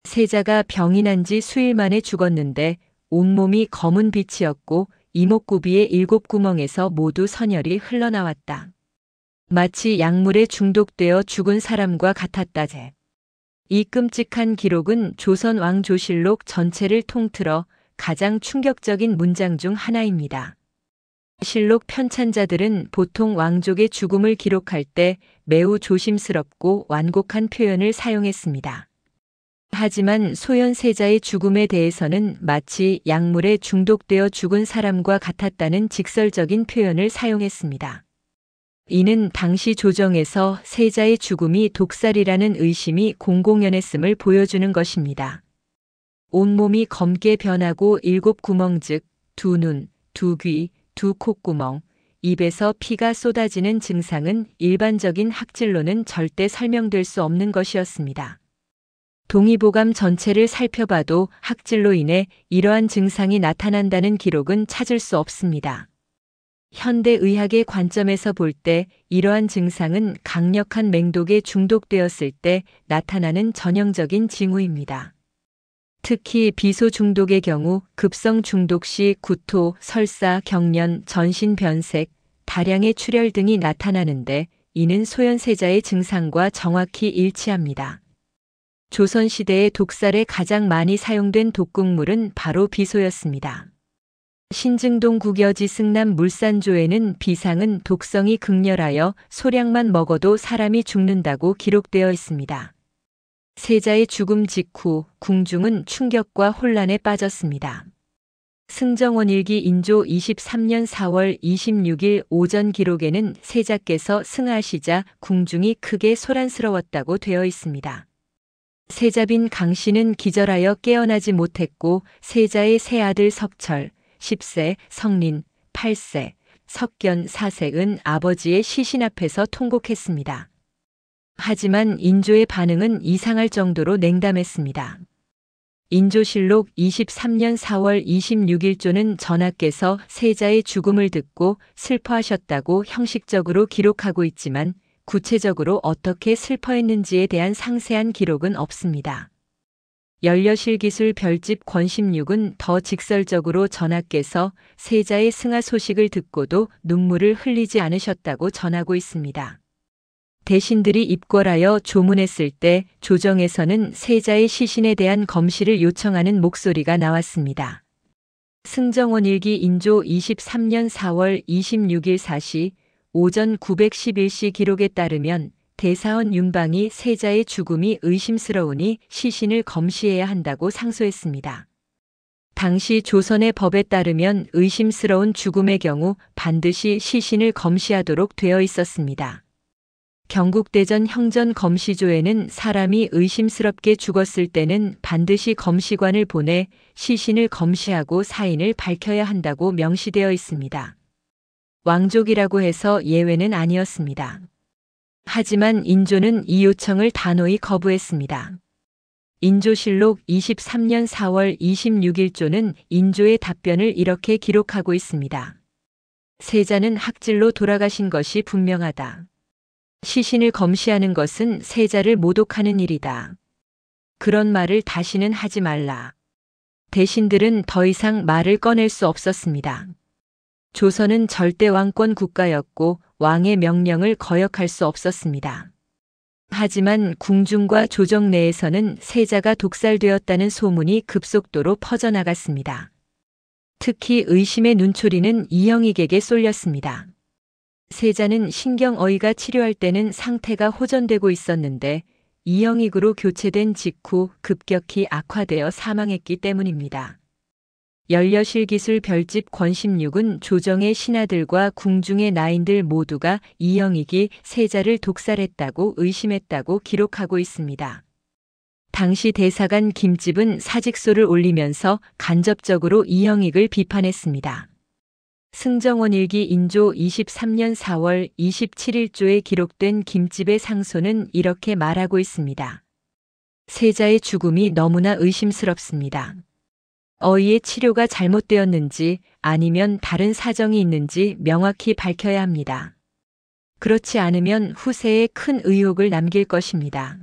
세자가 병이 난 지 수일 만에 죽었는데 온몸이 검은 빛이었고 이목구비의 7구멍에서 모두 선혈이 흘러나왔다. 마치 약물에 중독되어 죽은 사람과 같았다제. 이 끔찍한 기록은 조선 왕조실록 전체를 통틀어 가장 충격적인 문장 중 하나입니다. 실록 편찬자들은 보통 왕족의 죽음을 기록할 때 매우 조심스럽고 완곡한 표현을 사용했습니다. 하지만 소현세자의 죽음에 대해서는 마치 약물에 중독되어 죽은 사람과 같았다는 직설적인 표현을 사용했습니다. 이는 당시 조정에서 세자의 죽음이 독살이라는 의심이 공공연했음을 보여주는 것입니다. 온몸이 검게 변하고 7구멍 즉 2눈, 2귀, 2콧구멍, 입에서 피가 쏟아지는 증상은 일반적인 학질로는 절대 설명될 수 없는 것이었습니다. 동의보감 전체를 살펴봐도 학질로 인해 이러한 증상이 나타난다는 기록은 찾을 수 없습니다. 현대의학의 관점에서 볼 때 이러한 증상은 강력한 맹독에 중독되었을 때 나타나는 전형적인 징후입니다. 특히 비소 중독의 경우 급성 중독 시 구토, 설사, 경련, 전신 변색, 다량의 출혈 등이 나타나는데 이는 소현세자의 증상과 정확히 일치합니다. 조선시대의 독살에 가장 많이 사용된 독극물은 바로 비소였습니다. 신증동 국여지 승남 물산조에는 비상은 독성이 극렬하여 소량만 먹어도 사람이 죽는다고 기록되어 있습니다. 세자의 죽음 직후 궁중은 충격과 혼란에 빠졌습니다. 승정원 일기 인조 23년 4월 26일 오전 기록에는 세자께서 승하시자 궁중이 크게 소란스러웠다고 되어 있습니다. 세자빈 강씨는 기절하여 깨어나지 못했고 세자의 세 아들 석철, 10세, 성린, 8세, 석견 4세은 아버지의 시신 앞에서 통곡했습니다. 하지만 인조의 반응은 이상할 정도로 냉담했습니다. 인조실록 23년 4월 26일조는 전하께서 세자의 죽음을 듣고 슬퍼하셨다고 형식적으로 기록하고 있지만 구체적으로 어떻게 슬퍼했는지에 대한 상세한 기록은 없습니다. 연려실기술 별집 권16은 더 직설적으로 전하께서 세자의 승하 소식을 듣고도 눈물을 흘리지 않으셨다고 전하고 있습니다. 대신들이 입궐하여 조문했을 때 조정에서는 세자의 시신에 대한 검시를 요청하는 목소리가 나왔습니다. 승정원 일기 인조 23년 4월 26일 4시 오전 911시 기록에 따르면 대사원 윤방이 세자의 죽음이 의심스러우니 시신을 검시해야 한다고 상소했습니다. 당시 조선의 법에 따르면 의심스러운 죽음의 경우 반드시 시신을 검시하도록 되어 있었습니다. 경국대전 형전검시조에는 사람이 의심스럽게 죽었을 때는 반드시 검시관을 보내 시신을 검시하고 사인을 밝혀야 한다고 명시되어 있습니다. 왕족이라고 해서 예외는 아니었습니다. 하지만 인조는 이 요청을 단호히 거부했습니다. 인조실록 23년 4월 26일조는 인조의 답변을 이렇게 기록하고 있습니다. 세자는 학질로 돌아가신 것이 분명하다. 시신을 검시하는 것은 세자를 모독하는 일이다. 그런 말을 다시는 하지 말라. 대신들은 더 이상 말을 꺼낼 수 없었습니다. 조선은 절대 왕권 국가였고 왕의 명령을 거역할 수 없었습니다. 하지만 궁중과 조정 내에서는 세자가 독살되었다는 소문이 급속도로 퍼져나갔습니다. 특히 의심의 눈초리는 이영익에게 쏠렸습니다. 세자는 신경어이가 치료할 때는 상태가 호전되고 있었는데 이영익으로 교체된 직후 급격히 악화되어 사망했기 때문입니다. 연려실기술 별집 권16은 조정의 신하들과 궁중의 나인들 모두가 이영익이 세자를 독살했다고 의심했다고 기록하고 있습니다. 당시 대사관 김집은 사직서를 올리면서 간접적으로 이영익을 비판했습니다. 승정원 일기 인조 23년 4월 27일조에 기록된 김집의 상소는 이렇게 말하고 있습니다. 세자의 죽음이 너무나 의심스럽습니다. 어이의 치료가 잘못되었는지 아니면 다른 사정이 있는지 명확히 밝혀야 합니다. 그렇지 않으면 후세에 큰 의혹을 남길 것입니다.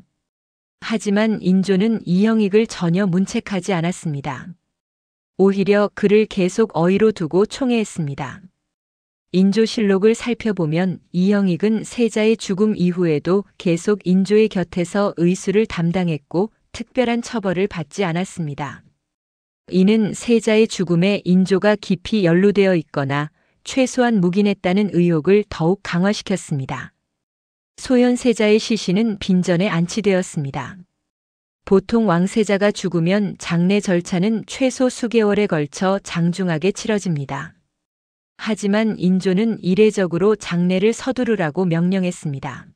하지만 인조는 이영익을 전혀 문책하지 않았습니다. 오히려 그를 계속 어이로 두고 총애했습니다. 인조실록을 살펴보면 이영익은 세자의 죽음 이후에도 계속 인조의 곁에서 의수를 담당했고 특별한 처벌을 받지 않았습니다. 이는 세자의 죽음에 인조가 깊이 연루되어 있거나 최소한 묵인했다는 의혹을 더욱 강화시켰습니다. 소현 세자의 시신은 빈전에 안치되었습니다. 보통 왕세자가 죽으면 장례 절차는 최소 수개월에 걸쳐 장중하게 치러집니다. 하지만 인조는 이례적으로 장례를 서두르라고 명령했습니다.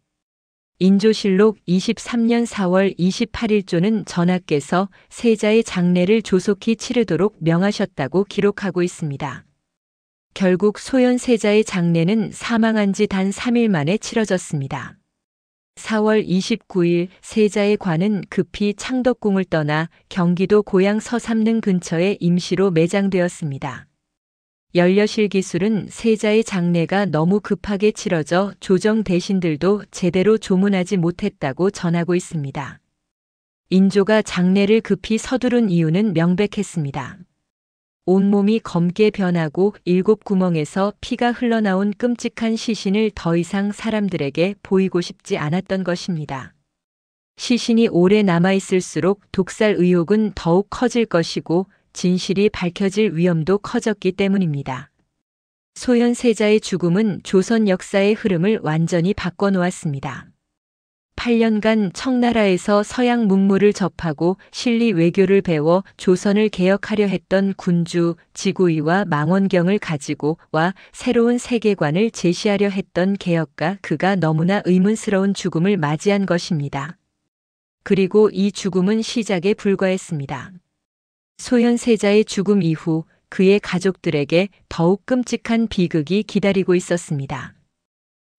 인조실록 23년 4월 28일조는 전하께서 세자의 장례를 조속히 치르도록 명하셨다고 기록하고 있습니다. 결국 소현 세자의 장례는 사망한 지 단 3일 만에 치러졌습니다. 4월 29일 세자의 관은 급히 창덕궁을 떠나 경기도 고양 서삼릉 근처에 임시로 매장되었습니다. 연려실기술은 세자의 장례가 너무 급하게 치러져 조정 대신들도 제대로 조문하지 못했다고 전하고 있습니다. 인조가 장례를 급히 서두른 이유는 명백했습니다. 온몸이 검게 변하고 7구멍에서 피가 흘러나온 끔찍한 시신을 더 이상 사람들에게 보이고 싶지 않았던 것입니다. 시신이 오래 남아있을수록 독살 의혹은 더욱 커질 것이고 진실이 밝혀질 위험도 커졌기 때문입니다. 소현 세자의 죽음은 조선 역사의 흐름을 완전히 바꿔놓았습니다. 8년간 청나라에서 서양 문물을 접하고 실리 외교를 배워 조선을 개혁하려 했던 군주, 지구이와 망원경을 가지고 와 새로운 세계관을 제시하려 했던 개혁가 그가 너무나 의문스러운 죽음을 맞이한 것입니다. 그리고 이 죽음은 시작에 불과했습니다. 소현 세자의 죽음 이후 그의 가족들에게 더욱 끔찍한 비극이 기다리고 있었습니다.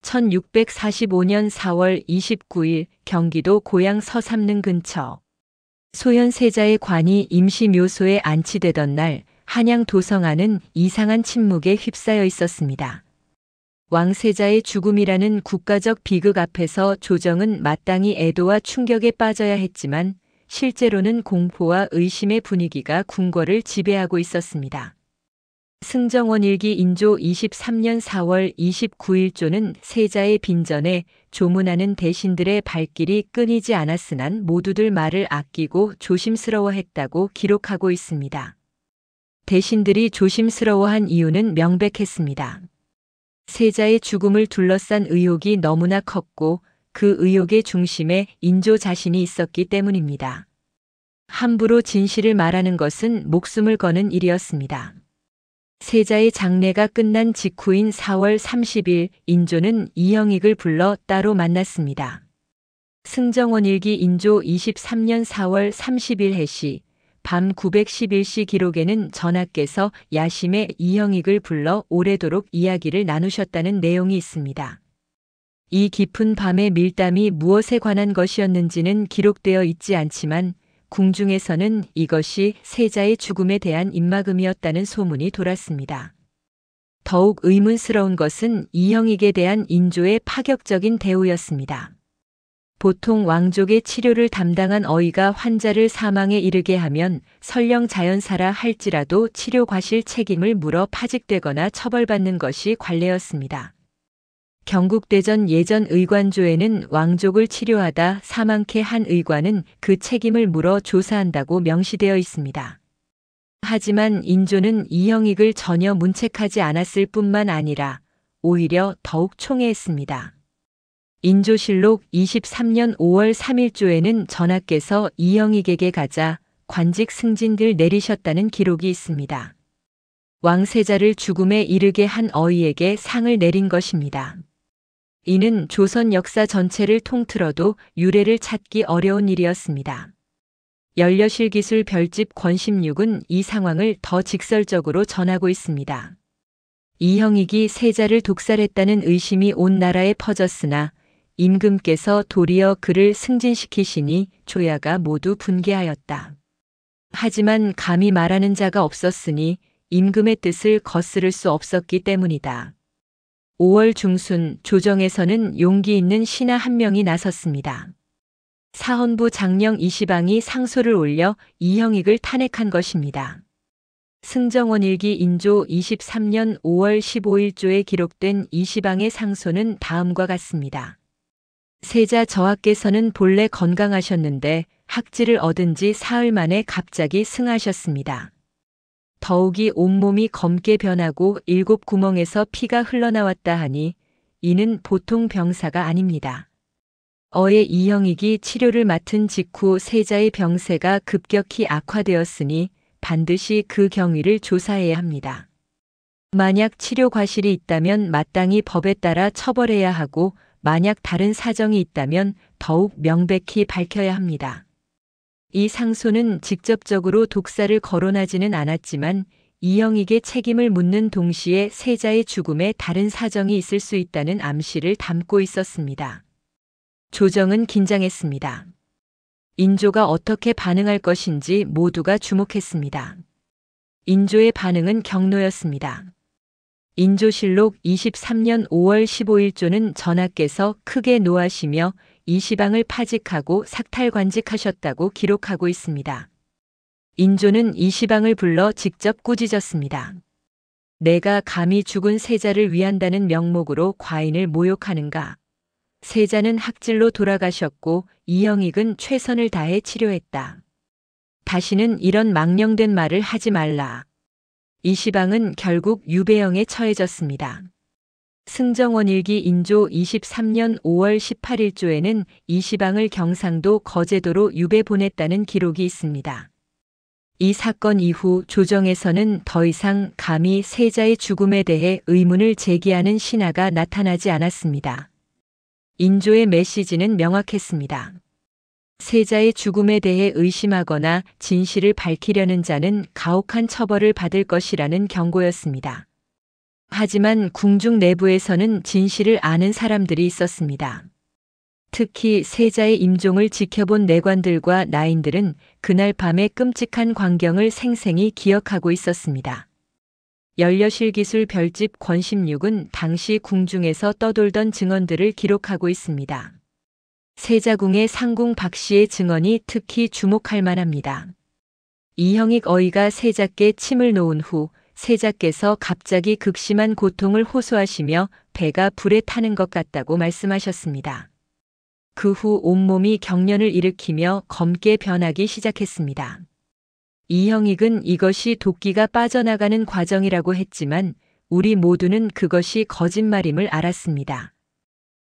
1645년 4월 29일 경기도 고양 서삼릉 근처 소현 세자의 관이 임시 묘소에 안치되던 날 한양 도성안은 이상한 침묵에 휩싸여 있었습니다. 왕세자의 죽음이라는 국가적 비극 앞에서 조정은 마땅히 애도와 충격에 빠져야 했지만 실제로는 공포와 의심의 분위기가 궁궐을 지배하고 있었습니다. 승정원 일기 인조 23년 4월 29일조는 세자의 빈전에 조문하는 대신들의 발길이 끊이지 않았으난 모두들 말을 아끼고 조심스러워했다고 기록하고 있습니다. 대신들이 조심스러워한 이유는 명백했습니다. 세자의 죽음을 둘러싼 의혹이 너무나 컸고 그 의혹의 중심에 인조 자신이 있었기 때문입니다. 함부로 진실을 말하는 것은 목숨을 거는 일이었습니다. 세자의 장례가 끝난 직후인 4월 30일 인조는 이형익을 불러 따로 만났습니다. 승정원 일기 인조 23년 4월 30일 해시 밤 911시 기록에는 전하께서 야심에 이형익을 불러 오래도록 이야기를 나누셨다는 내용이 있습니다. 이 깊은 밤의 밀담이 무엇에 관한 것이었는지는 기록되어 있지 않지만 궁중에서는 이것이 세자의 죽음에 대한 입막음이었다는 소문이 돌았습니다. 더욱 의문스러운 것은 이형익에 대한 인조의 파격적인 대우였습니다. 보통 왕족의 치료를 담당한 어의가 환자를 사망에 이르게 하면 설령 자연사라 할지라도 치료 과실 책임을 물어 파직되거나 처벌받는 것이 관례였습니다. 경국대전 예전 의관조에는 왕족을 치료하다 사망케 한 의관은 그 책임을 물어 조사한다고 명시되어 있습니다. 하지만 인조는 이형익을 전혀 문책하지 않았을 뿐만 아니라 오히려 더욱 총애했습니다. 인조실록 23년 5월 3일조에는 전하께서 이형익에게 가자 관직 승진들 내리셨다는 기록이 있습니다. 왕세자를 죽음에 이르게 한 어의에게 상을 내린 것입니다. 이는 조선 역사 전체를 통틀어도 유례를 찾기 어려운 일이었습니다. 연려실기술 별집 권십육은 이 상황을 더 직설적으로 전하고 있습니다. 이형익이 세자를 독살했다는 의심이 온 나라에 퍼졌으나 임금께서 도리어 그를 승진시키시니 조야가 모두 분개하였다. 하지만 감히 말하는 자가 없었으니 임금의 뜻을 거스를 수 없었기 때문이다. 5월 중순 조정에서는 용기 있는 신하 한 명이 나섰습니다. 사헌부 장령 이시방이 상소를 올려 이형익을 탄핵한 것입니다. 승정원 일기 인조 23년 5월 15일조에 기록된 이시방의 상소는 다음과 같습니다. 세자 저하께서는 본래 건강하셨는데 학지를 얻은 지 사흘 만에 갑자기 승하셨습니다. 더욱이 온몸이 검게 변하고 7구멍에서 피가 흘러나왔다 하니 이는 보통 병사가 아닙니다. 어의 이형익이 치료를 맡은 직후 세자의 병세가 급격히 악화되었으니 반드시 그 경위를 조사해야 합니다. 만약 치료 과실이 있다면 마땅히 법에 따라 처벌해야 하고 만약 다른 사정이 있다면 더욱 명백히 밝혀야 합니다. 이 상소는 직접적으로 독사를 거론하지는 않았지만 이형익의 책임을 묻는 동시에 세자의 죽음에 다른 사정이 있을 수 있다는 암시를 담고 있었습니다. 조정은 긴장했습니다. 인조가 어떻게 반응할 것인지 모두가 주목했습니다. 인조의 반응은 경로였습니다. 인조실록 23년 5월 15일조는 전하께서 크게 노하시며 이시방을 파직하고 삭탈관직하셨다고 기록하고 있습니다. 인조는 이시방을 불러 직접 꾸짖었습니다. 내가 감히 죽은 세자를 위한다는 명목으로 과인을 모욕하는가? 세자는 학질로 돌아가셨고 이형익은 최선을 다해 치료했다. 다시는 이런 망령된 말을 하지 말라. 이시방은 결국 유배형에 처해졌습니다. 승정원 일기 인조 23년 5월 18일조에는 이시방을 경상도 거제도로 유배 보냈다는 기록이 있습니다. 이 사건 이후 조정에서는 더 이상 감히 세자의 죽음에 대해 의문을 제기하는 신하가 나타나지 않았습니다. 인조의 메시지는 명확했습니다. 세자의 죽음에 대해 의심하거나 진실을 밝히려는 자는 가혹한 처벌을 받을 것이라는 경고였습니다. 하지만 궁중 내부에서는 진실을 아는 사람들이 있었습니다. 특히 세자의 임종을 지켜본 내관들과 나인들은 그날 밤의 끔찍한 광경을 생생히 기억하고 있었습니다. 연려실기술 별집 권16은 당시 궁중에서 떠돌던 증언들을 기록하고 있습니다. 세자궁의 상궁 박씨의 증언이 특히 주목할 만합니다. 이형익 어이가 세자께 침을 놓은 후 세자께서 갑자기 극심한 고통을 호소하시며 배가 불에 타는 것 같다고 말씀하셨습니다. 그 후 온몸이 경련을 일으키며 검게 변하기 시작했습니다. 이형익은 이것이 도끼가 빠져나가는 과정이라고 했지만 우리 모두는 그것이 거짓말임을 알았습니다.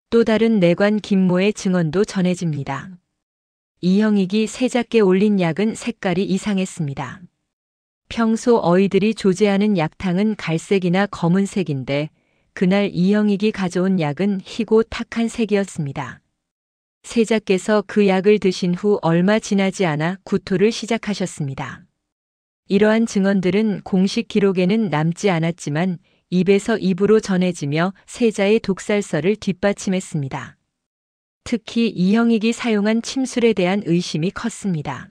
또 다른 내관 김모의 증언도 전해집니다. 이형익이 세자께 올린 약은 색깔이 이상했습니다. 평소 어이들이 조제하는 약탕은 갈색이나 검은색인데 그날 이형익이 가져온 약은 희고 탁한 색이었습니다. 세자께서 그 약을 드신 후 얼마 지나지 않아 구토를 시작하셨습니다. 이러한 증언들은 공식 기록에는 남지 않았지만 입에서 입으로 전해지며 세자의 독살설을 뒷받침했습니다. 특히 이형익이 사용한 침술에 대한 의심이 컸습니다.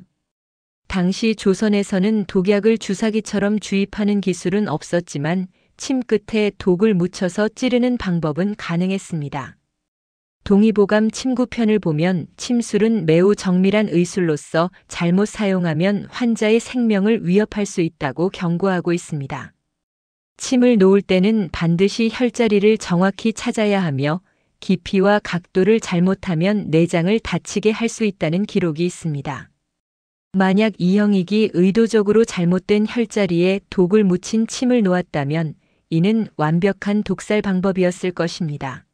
당시 조선에서는 독약을 주사기처럼 주입하는 기술은 없었지만 침 끝에 독을 묻혀서 찌르는 방법은 가능했습니다. 동의보감 침구편을 보면 침술은 매우 정밀한 의술로서 잘못 사용하면 환자의 생명을 위협할 수 있다고 경고하고 있습니다. 침을 놓을 때는 반드시 혈자리를 정확히 찾아야 하며 깊이와 각도를 잘못하면 내장을 다치게 할 수 있다는 기록이 있습니다. 만약 이형익이 의도적으로 잘못된 혈자리에 독을 묻힌 침을 놓았다면 이는 완벽한 독살 방법이었을 것입니다.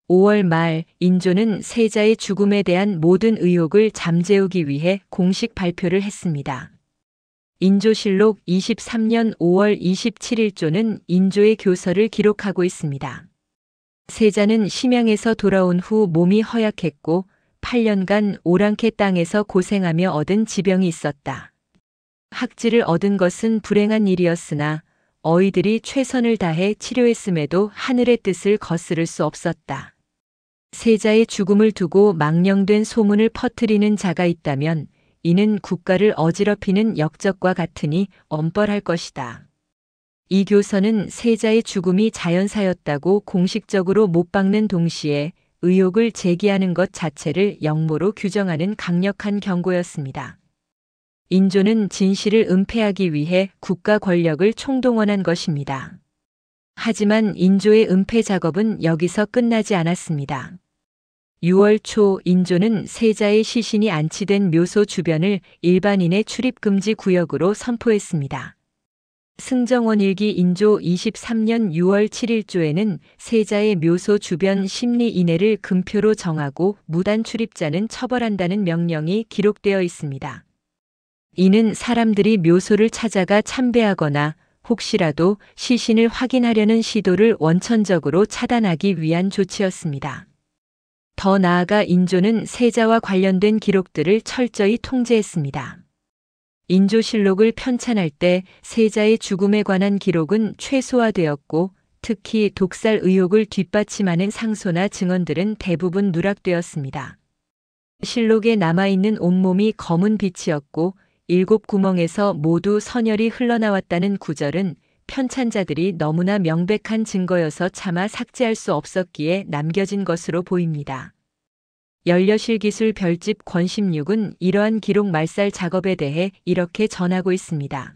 5월 말 인조는 세자의 죽음에 대한 모든 의혹을 잠재우기 위해 공식 발표를 했습니다. 인조실록 23년 5월 27일조는 인조의 교서를 기록하고 있습니다. 세자는 심양에서 돌아온 후 몸이 허약했고 8년간 오랑캐 땅에서 고생하며 얻은 지병이 있었다. 학지를 얻은 것은 불행한 일이었으나 어이들이 최선을 다해 치료했음에도 하늘의 뜻을 거스를 수 없었다. 세자의 죽음을 두고 망령된 소문을 퍼뜨리는 자가 있다면 이는 국가를 어지럽히는 역적과 같으니 엄벌할 것이다. 이 교서는 세자의 죽음이 자연사였다고 공식적으로 못 박는 동시에 의혹을 제기하는 것 자체를 역모로 규정하는 강력한 경고였습니다. 인조는 진실을 은폐하기 위해 국가 권력을 총동원한 것입니다. 하지만 인조의 은폐 작업은 여기서 끝나지 않았습니다. 6월 초 인조는 세자의 시신이 안치된 묘소 주변을 일반인의 출입 금지 구역으로 선포했습니다. 승정원 일기 인조 23년 6월 7일조에는 세자의 묘소 주변 십리 이내를 금표로 정하고 무단 출입자는 처벌한다는 명령이 기록되어 있습니다. 이는 사람들이 묘소를 찾아가 참배하거나 혹시라도 시신을 확인하려는 시도를 원천적으로 차단하기 위한 조치였습니다. 더 나아가 인조는 세자와 관련된 기록들을 철저히 통제했습니다. 인조실록을 편찬할 때 세자의 죽음에 관한 기록은 최소화되었고 특히 독살 의혹을 뒷받침하는 상소나 증언들은 대부분 누락되었습니다. 실록에 남아있는 온몸이 검은 빛이었고 7구멍에서 모두 선혈이 흘러나왔다는 구절은 편찬자들이 너무나 명백한 증거여서 차마 삭제할 수 없었기에 남겨진 것으로 보입니다. 연려실기술 별집 권16은 이러한 기록 말살 작업에 대해 이렇게 전하고 있습니다.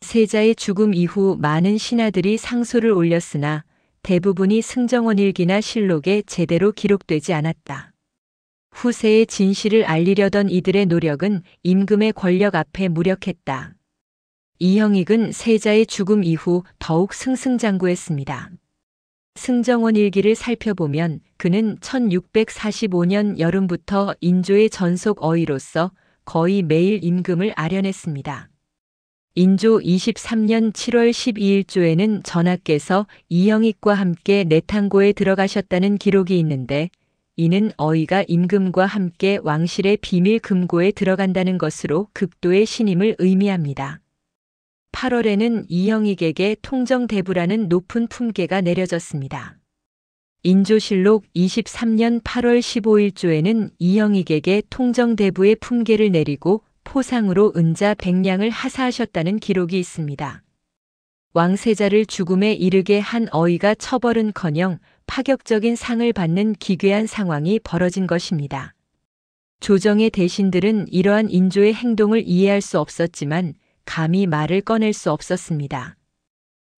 세자의 죽음 이후 많은 신하들이 상소를 올렸으나 대부분이 승정원 일기나 실록에 제대로 기록되지 않았다. 후세의 진실을 알리려던 이들의 노력은 임금의 권력 앞에 무력했다. 이형익은 세자의 죽음 이후 더욱 승승장구했습니다. 승정원 일기를 살펴보면 그는 1645년 여름부터 인조의 전속 어이로서 거의 매일 임금을 아련했습니다. 인조 23년 7월 12일조에는 전하께서 이형익과 함께 내탕고에 들어가셨다는 기록이 있는데 이는 어이가 임금과 함께 왕실의 비밀 금고에 들어간다는 것으로 극도의 신임을 의미합니다. 8월에는 이영익에게 통정대부라는 높은 품계가 내려졌습니다. 인조실록 23년 8월 15일조에는 이영익에게 통정대부의 품계를 내리고 포상으로 은자 100냥을 하사하셨다는 기록이 있습니다. 왕세자를 죽음에 이르게 한 어이가 처벌은커녕 파격적인 상을 받는 기괴한 상황이 벌어진 것입니다. 조정의 대신들은 이러한 인조의 행동을 이해할 수 없었지만 감히 말을 꺼낼 수 없었습니다.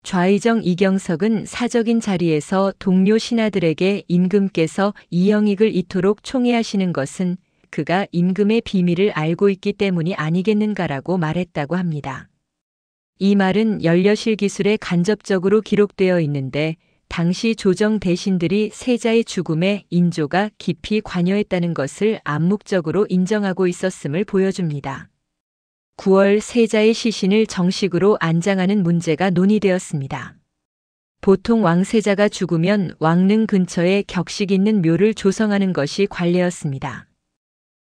좌의정 이경석은 사적인 자리에서 동료 신하들에게 임금께서 이영익을 이토록 총애하시는 것은 그가 임금의 비밀을 알고 있기 때문이 아니겠는가라고 말했다고 합니다. 이 말은 연려실 기술에 간접적으로 기록되어 있는데 당시 조정 대신들이 세자의 죽음에 인조가 깊이 관여했다는 것을 암묵적으로 인정하고 있었음을 보여줍니다. 9월 세자의 시신을 정식으로 안장하는 문제가 논의되었습니다. 보통 왕세자가 죽으면 왕릉 근처에 격식 있는 묘를 조성하는 것이 관례였습니다.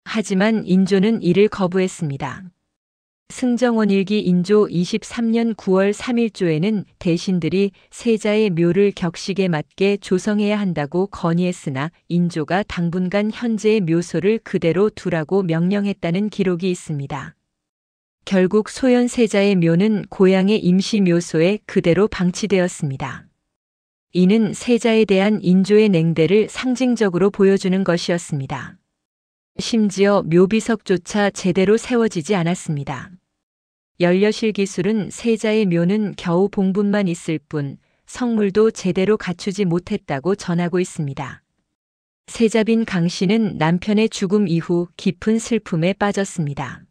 하지만 인조는 이를 거부했습니다. 승정원일기 인조 23년 9월 3일조에는 대신들이 세자의 묘를 격식에 맞게 조성해야 한다고 건의했으나 인조가 당분간 현재의 묘소를 그대로 두라고 명령했다는 기록이 있습니다. 결국 소현 세자의 묘는 고향의 임시 묘소에 그대로 방치되었습니다. 이는 세자에 대한 인조의 냉대를 상징적으로 보여주는 것이었습니다. 심지어 묘비석조차 제대로 세워지지 않았습니다. 연려실 기술은 세자의 묘는 겨우 봉분만 있을 뿐 성물도 제대로 갖추지 못했다고 전하고 있습니다. 세자빈 강씨는 남편의 죽음 이후 깊은 슬픔에 빠졌습니다.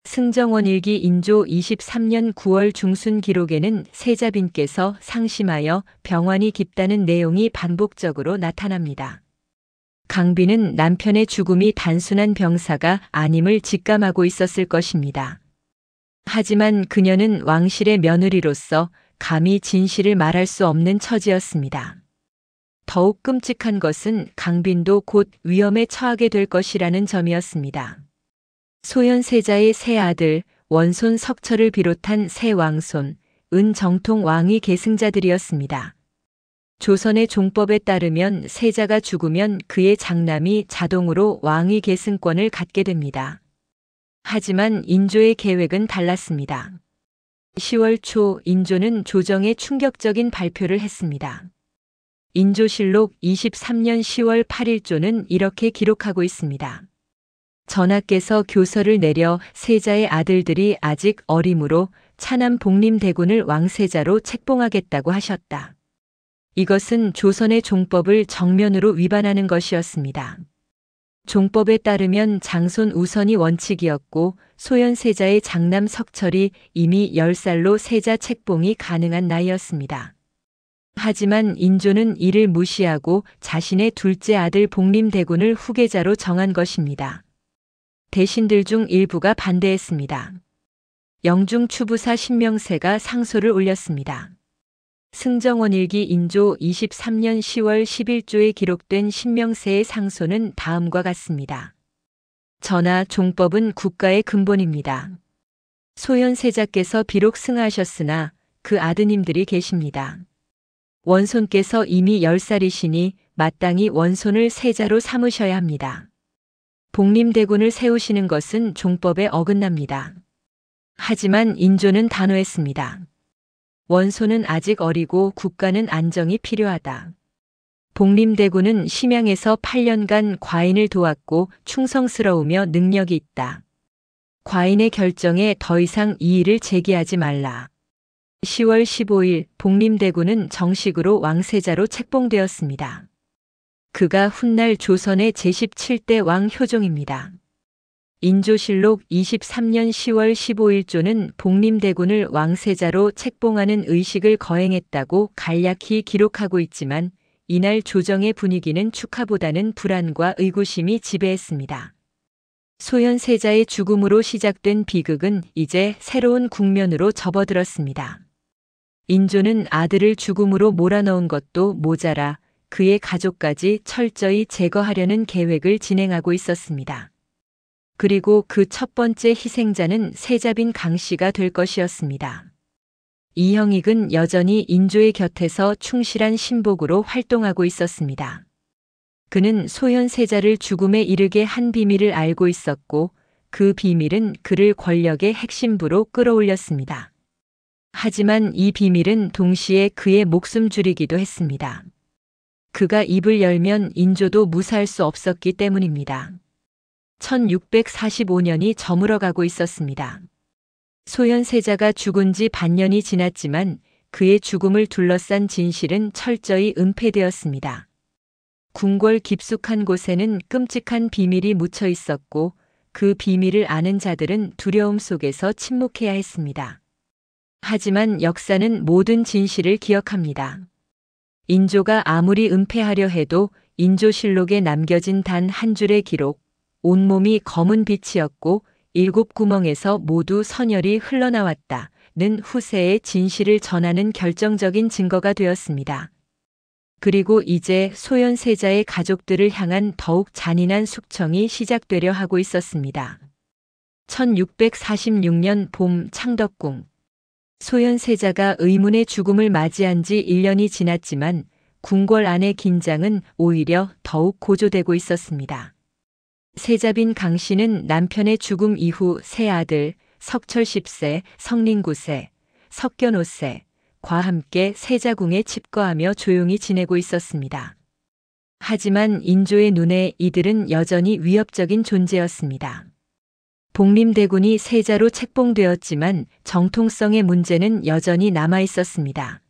승정원일기 인조 23년 9월 중순 기록에는 세자빈께서 상심하여 병환이 깊다는 내용이 반복적으로 나타납니다. 강빈은 남편의 죽음이 단순한 병사가 아님을 직감하고 있었을 것입니다. 하지만 그녀는 왕실의 며느리로서 감히 진실을 말할 수 없는 처지였습니다. 더욱 끔찍한 것은 강빈도 곧 위험에 처하게 될 것이라는 점이었습니다. 소현 세자의 세 아들 원손 석철을 비롯한 세 왕손, 은정통 왕위 계승자들이었습니다. 조선의 종법에 따르면 세자가 죽으면 그의 장남이 자동으로 왕위 계승권을 갖게 됩니다. 하지만 인조의 계획은 달랐습니다. 10월 초 인조는 조정에 충격적인 발표를 했습니다. 인조실록 23년 10월 8일조는 이렇게 기록하고 있습니다. 전하께서 교서를 내려 세자의 아들들이 아직 어리므로 차남 복림대군을 왕세자로 책봉하겠다고 하셨다. 이것은 조선의 종법을 정면으로 위반하는 것이었습니다. 종법에 따르면 장손 우선이 원칙이었고 소현 세자의 장남 석철이 이미 10살로 세자 책봉이 가능한 나이였습니다. 하지만 인조는 이를 무시하고 자신의 둘째 아들 복림대군을 후계자로 정한 것입니다. 대신들 중 일부가 반대했습니다. 영중 추부사 신명세가 상소를 올렸습니다. 승정원일기 인조 23년 10월 11조에 기록된 신명세의 상소는 다음과 같습니다. 전하, 종법은 국가의 근본입니다. 소현 세자께서 비록 승하하셨으나 그 아드님들이 계십니다. 원손께서 이미 10살이시니 마땅히 원손을 세자로 삼으셔야 합니다. 복림대군을 세우시는 것은 종법에 어긋납니다. 하지만 인조는 단호했습니다. 원손은 아직 어리고 국가는 안정이 필요하다. 복림대군은 심양에서 8년간 과인을 도왔고 충성스러우며 능력이 있다. 과인의 결정에 더 이상 이의를 제기하지 말라. 10월 15일 복림대군은 정식으로 왕세자로 책봉되었습니다. 그가 훗날 조선의 제17대 왕 효종입니다. 인조실록 23년 10월 15일조는 복림대군을 왕세자로 책봉하는 의식을 거행했다고 간략히 기록하고 있지만 이날 조정의 분위기는 축하보다는 불안과 의구심이 지배했습니다. 소현 세자의 죽음으로 시작된 비극은 이제 새로운 국면으로 접어들었습니다. 인조는 아들을 죽음으로 몰아넣은 것도 모자라 그의 가족까지 철저히 제거하려는 계획을 진행하고 있었습니다. 그리고 그 첫 번째 희생자는 세자빈 강씨가 될 것이었습니다. 이형익은 여전히 인조의 곁에서 충실한 신복으로 활동하고 있었습니다. 그는 소현세자를 죽음에 이르게 한 비밀을 알고 있었고 그 비밀은 그를 권력의 핵심부로 끌어올렸습니다. 하지만 이 비밀은 동시에 그의 목숨 줄이기도 했습니다. 그가 입을 열면 인조도 무사할 수 없었기 때문입니다. 1645년이 저물어가고 있었습니다. 소현세자가 죽은 지 반년이 지났지만 그의 죽음을 둘러싼 진실은 철저히 은폐되었습니다. 궁궐 깊숙한 곳에는 끔찍한 비밀이 묻혀 있었고 그 비밀을 아는 자들은 두려움 속에서 침묵해야 했습니다. 하지만 역사는 모든 진실을 기억합니다. 인조가 아무리 은폐하려 해도 인조실록에 남겨진 단 한 줄의 기록, 온몸이 검은 빛이었고 7구멍에서 모두 선혈이 흘러나왔다는 후세의 진실을 전하는 결정적인 증거가 되었습니다. 그리고 이제 소현세자의 가족들을 향한 더욱 잔인한 숙청이 시작되려 하고 있었습니다. 1646년 봄 창덕궁. 소현세자가 의문의 죽음을 맞이한 지 1년이 지났지만 궁궐 안의 긴장은 오히려 더욱 고조되고 있었습니다. 세자빈 강씨는 남편의 죽음 이후 세 아들 석철 10세, 성린 9세, 석견 5세, 과 함께 세자궁에 칩거하며 조용히 지내고 있었습니다. 하지만 인조의 눈에 이들은 여전히 위협적인 존재였습니다. 복림대군이 세자로 책봉되었지만 정통성의 문제는 여전히 남아 있었습니다.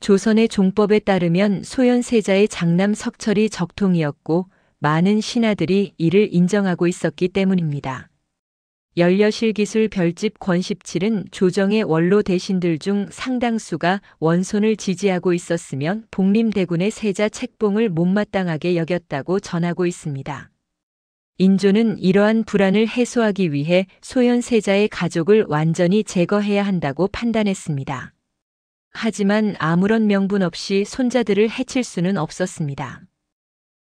조선의 종법에 따르면 소현세자의 장남 석철이 적통이었고 많은 신하들이 이를 인정하고 있었기 때문입니다. 연려실기술 별집 권17은 조정의 원로 대신들 중 상당수가 원손을 지지하고 있었으면 복림대군의 세자 책봉을 못마땅하게 여겼다고 전하고 있습니다. 인조는 이러한 불안을 해소하기 위해 소현세자의 가족을 완전히 제거해야 한다고 판단했습니다. 하지만 아무런 명분 없이 손자들을 해칠 수는 없었습니다.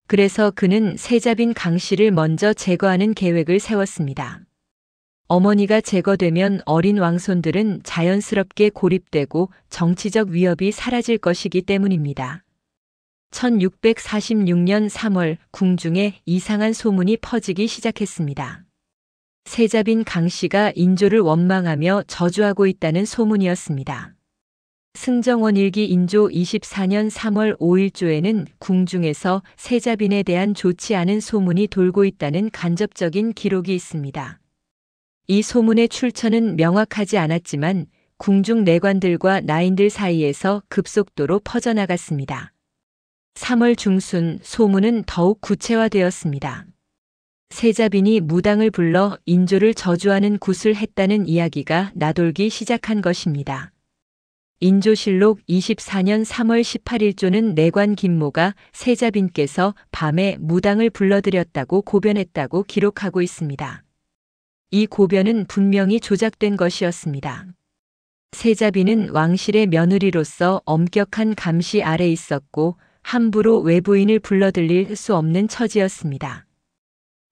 그래서 그는 세자빈 강씨를 먼저 제거하는 계획을 세웠습니다. 어머니가 제거되면 어린 왕손들은 자연스럽게 고립되고 정치적 위협이 사라질 것이기 때문입니다. 1646년 3월 궁중에 이상한 소문이 퍼지기 시작했습니다. 세자빈 강씨가 인조를 원망하며 저주하고 있다는 소문이었습니다. 승정원 일기 인조 24년 3월 5일조에는 궁중에서 세자빈에 대한 좋지 않은 소문이 돌고 있다는 간접적인 기록이 있습니다. 이 소문의 출처는 명확하지 않았지만 궁중 내관들과 나인들 사이에서 급속도로 퍼져나갔습니다. 3월 중순 소문은 더욱 구체화되었습니다. 세자빈이 무당을 불러 인조를 저주하는 굿을 했다는 이야기가 나돌기 시작한 것입니다. 인조실록 24년 3월 18일조는 내관 김모가 세자빈께서 밤에 무당을 불러들였다고 고변했다고 기록하고 있습니다. 이 고변은 분명히 조작된 것이었습니다. 세자빈은 왕실의 며느리로서 엄격한 감시 아래 있었고 함부로 외부인을 불러들일 수 없는 처지였습니다.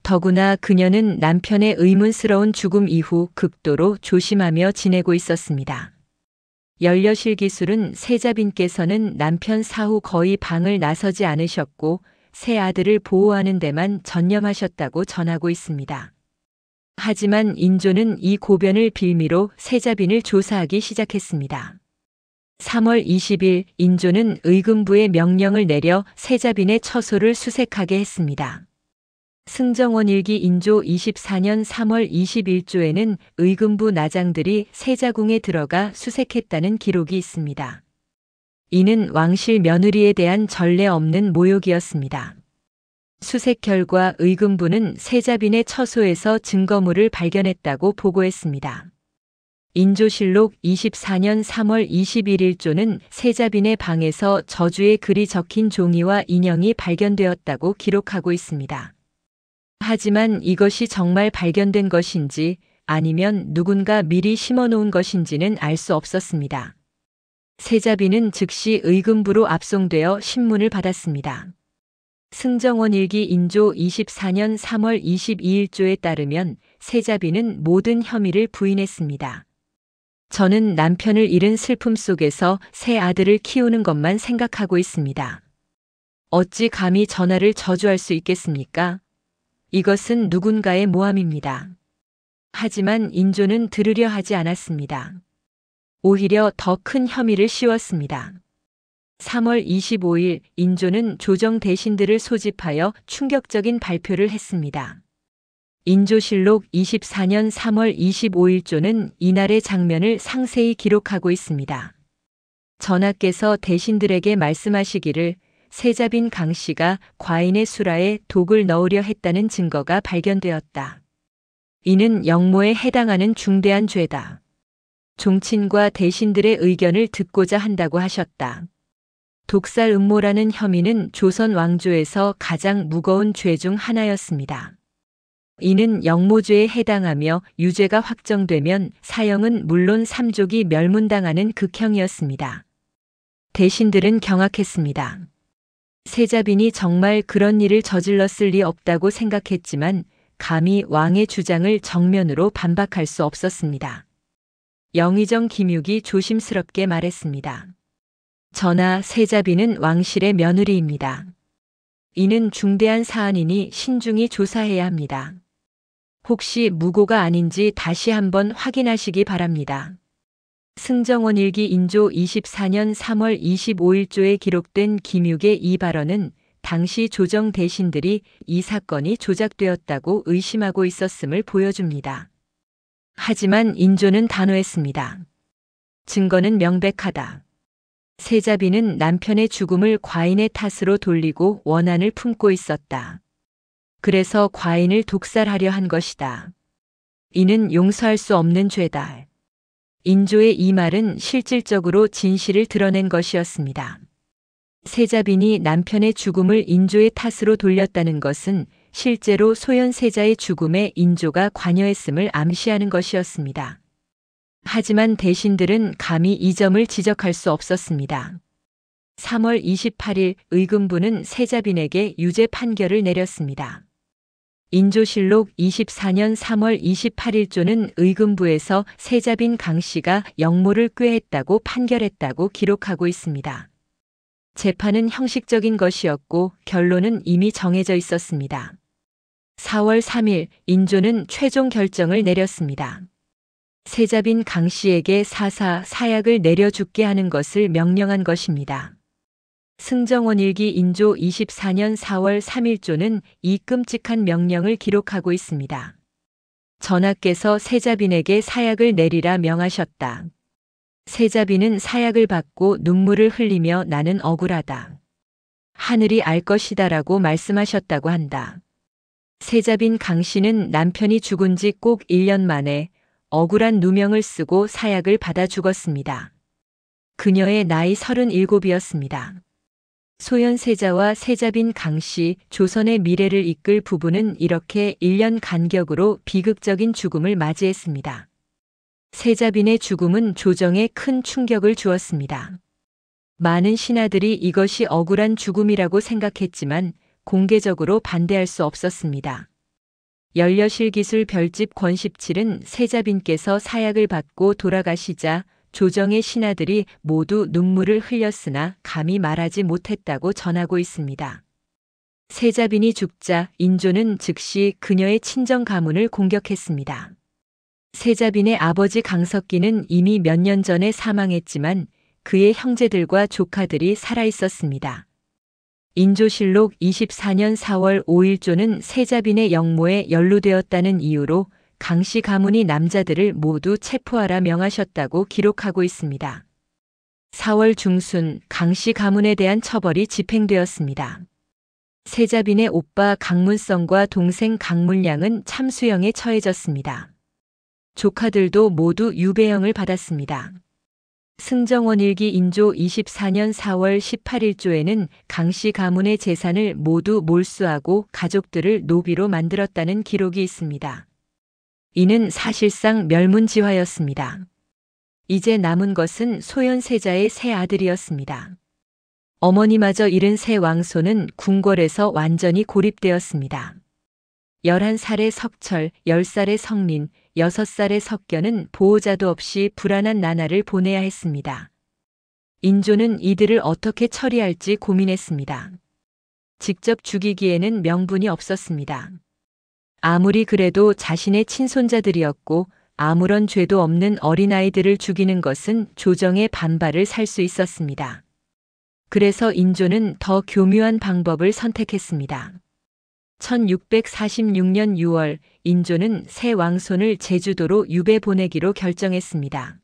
더구나 그녀는 남편의 의문스러운 죽음 이후 극도로 조심하며 지내고 있었습니다. 연려실 기술은 세자빈께서는 남편 사후 거의 방을 나서지 않으셨고 세 아들을 보호하는 데만 전념하셨다고 전하고 있습니다. 하지만 인조는 이 고변을 빌미로 세자빈을 조사하기 시작했습니다. 3월 20일 인조는 의금부에 명령을 내려 세자빈의 처소를 수색하게 했습니다. 승정원 일기 인조 24년 3월 21조에는 의금부 나장들이 세자궁에 들어가 수색했다는 기록이 있습니다. 이는 왕실 며느리에 대한 전례 없는 모욕이었습니다. 수색 결과 의금부는 세자빈의 처소에서 증거물을 발견했다고 보고했습니다. 인조실록 24년 3월 21일조는 세자빈의 방에서 저주의 글이 적힌 종이와 인형이 발견되었다고 기록하고 있습니다. 하지만 이것이 정말 발견된 것인지 아니면 누군가 미리 심어놓은 것인지는 알 수 없었습니다. 세자빈은 즉시 의금부로 압송되어 신문을 받았습니다. 승정원 일기 인조 24년 3월 22일조에 따르면 세자빈은 모든 혐의를 부인했습니다. 저는 남편을 잃은 슬픔 속에서 새 아들을 키우는 것만 생각하고 있습니다. 어찌 감히 전하를 저주할 수 있겠습니까? 이것은 누군가의 모함입니다. 하지만 인조는 들으려 하지 않았습니다. 오히려 더 큰 혐의를 씌웠습니다. 3월 25일 인조는 조정 대신들을 소집하여 충격적인 발표를 했습니다. 인조실록 24년 3월 25일조는 이날의 장면을 상세히 기록하고 있습니다. 전하께서 대신들에게 말씀하시기를 세자빈 강씨가 과인의 수라에 독을 넣으려 했다는 증거가 발견되었다. 이는 영모에 해당하는 중대한 죄다. 종친과 대신들의 의견을 듣고자 한다고 하셨다. 독살 음모라는 혐의는 조선 왕조에서 가장 무거운 죄 중 하나였습니다. 이는 영모죄에 해당하며 유죄가 확정되면 사형은 물론 삼족이 멸문당하는 극형이었습니다. 대신들은 경악했습니다. 세자빈이 정말 그런 일을 저질렀을 리 없다고 생각했지만 감히 왕의 주장을 정면으로 반박할 수 없었습니다. 영의정 김육이 조심스럽게 말했습니다. 전하, 세자빈은 왕실의 며느리입니다. 이는 중대한 사안이니 신중히 조사해야 합니다. 혹시 무고가 아닌지 다시 한번 확인하시기 바랍니다. 승정원 일기 인조 24년 3월 25일조에 기록된 김육의 이 발언은 당시 조정 대신들이 이 사건이 조작되었다고 의심하고 있었음을 보여줍니다. 하지만 인조는 단호했습니다. 증거는 명백하다. 세자빈은 남편의 죽음을 과인의 탓으로 돌리고 원한을 품고 있었다. 그래서 과인을 독살하려 한 것이다. 이는 용서할 수 없는 죄다. 인조의 이 말은 실질적으로 진실을 드러낸 것이었습니다. 세자빈이 남편의 죽음을 인조의 탓으로 돌렸다는 것은 실제로 소현세자의 죽음에 인조가 관여했음을 암시하는 것이었습니다. 하지만 대신들은 감히 이 점을 지적할 수 없었습니다. 3월 28일 의금부는 세자빈에게 유죄 판결을 내렸습니다. 인조실록 24년 3월 28일조는 의금부에서 세자빈 강씨가 영모를 꾀했다고 판결했다고 기록하고 있습니다. 재판은 형식적인 것이었고 결론은 이미 정해져 있었습니다. 4월 3일 인조는 최종 결정을 내렸습니다. 세자빈 강씨에게 사약을 내려 죽게 하는 것을 명령한 것입니다. 승정원 일기 인조 24년 4월 3일조는 이 끔찍한 명령을 기록하고 있습니다. 전하께서 세자빈에게 사약을 내리라 명하셨다. 세자빈은 사약을 받고 눈물을 흘리며 나는 억울하다. 하늘이 알 것이다라고 말씀하셨다고 한다. 세자빈 강씨는 남편이 죽은 지 꼭 1년 만에 억울한 누명을 쓰고 사약을 받아 죽었습니다. 그녀의 나이 37이었습니다. 소현세자와 세자빈 강씨, 조선의 미래를 이끌 부부는 이렇게 1년 간격으로 비극적인 죽음을 맞이했습니다. 세자빈의 죽음은 조정에 큰 충격을 주었습니다. 많은 신하들이 이것이 억울한 죽음이라고 생각했지만 공개적으로 반대할 수 없었습니다. 연려실 기술 별집 권17은 세자빈께서 사약을 받고 돌아가시자 조정의 신하들이 모두 눈물을 흘렸으나 감히 말하지 못했다고 전하고 있습니다. 세자빈이 죽자 인조는 즉시 그녀의 친정 가문을 공격했습니다. 세자빈의 아버지 강석기는 이미 몇 년 전에 사망했지만 그의 형제들과 조카들이 살아 있었습니다. 인조실록 24년 4월 5일조는 세자빈의 영모에 연루되었다는 이유로 강씨 가문이 남자들을 모두 체포하라 명하셨다고 기록하고 있습니다. 4월 중순 강씨 가문에 대한 처벌이 집행되었습니다. 세자빈의 오빠 강문성과 동생 강문량은 참수형에 처해졌습니다. 조카들도 모두 유배형을 받았습니다. 승정원 일기 인조 24년 4월 18일조에는 강씨 가문의 재산을 모두 몰수하고 가족들을 노비로 만들었다는 기록이 있습니다. 이는 사실상 멸문지화였습니다. 이제 남은 것은 소현세자의 세 아들이었습니다. 어머니마저 잃은 세 왕손은 궁궐에서 완전히 고립되었습니다. 11살의 석철, 10살의 성린, 6살의 석견은 보호자도 없이 불안한 나날을 보내야 했습니다. 인조는 이들을 어떻게 처리할지 고민했습니다. 직접 죽이기에는 명분이 없었습니다. 아무리 그래도 자신의 친손자들이었고 아무런 죄도 없는 어린아이들을 죽이는 것은 조정의 반발을 살 수 있었습니다. 그래서 인조는 더 교묘한 방법을 선택했습니다. 1646년 6월 인조는 새 왕손을 제주도로 유배 보내기로 결정했습니다.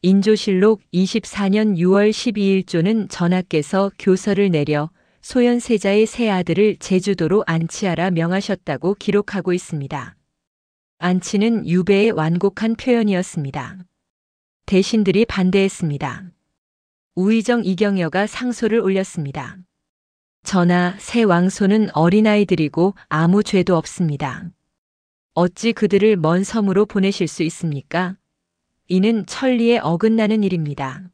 인조실록 24년 6월 12일조는 전하께서 교서를 내려 소현세자의 새 아들을 제주도로 안치하라 명하셨다고 기록하고 있습니다. 안치는 유배의 완곡한 표현이었습니다. 대신들이 반대했습니다. 우의정 이경여가 상소를 올렸습니다. 전하, 새 왕손은 어린아이들이고 아무 죄도 없습니다. 어찌 그들을 먼 섬으로 보내실 수 있습니까? 이는 천리에 어긋나는 일입니다.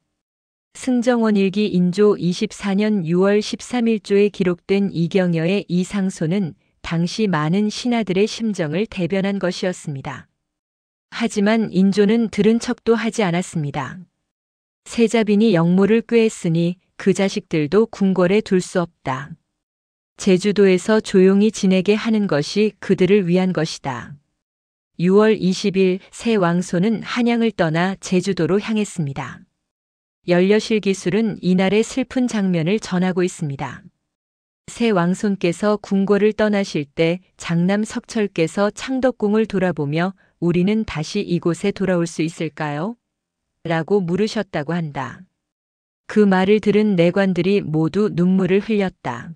승정원 일기 인조 24년 6월 13일조에 기록된 이경여의 이 상소는 당시 많은 신하들의 심정을 대변한 것이었습니다. 하지만 인조는 들은 척도 하지 않았습니다. 세자빈이 영모를 꾀했으니 그 자식들도 궁궐에 둘 수 없다. 제주도에서 조용히 지내게 하는 것이 그들을 위한 것이다. 6월 20일 새 왕손은 한양을 떠나 제주도로 향했습니다. 연려실 기술은 이날의 슬픈 장면을 전하고 있습니다. 새 왕손께서 궁궐을 떠나실 때 장남 석철께서 창덕궁을 돌아보며 우리는 다시 이곳에 돌아올 수 있을까요? 라고 물으셨다고 한다. 그 말을 들은 내관들이 모두 눈물을 흘렸다.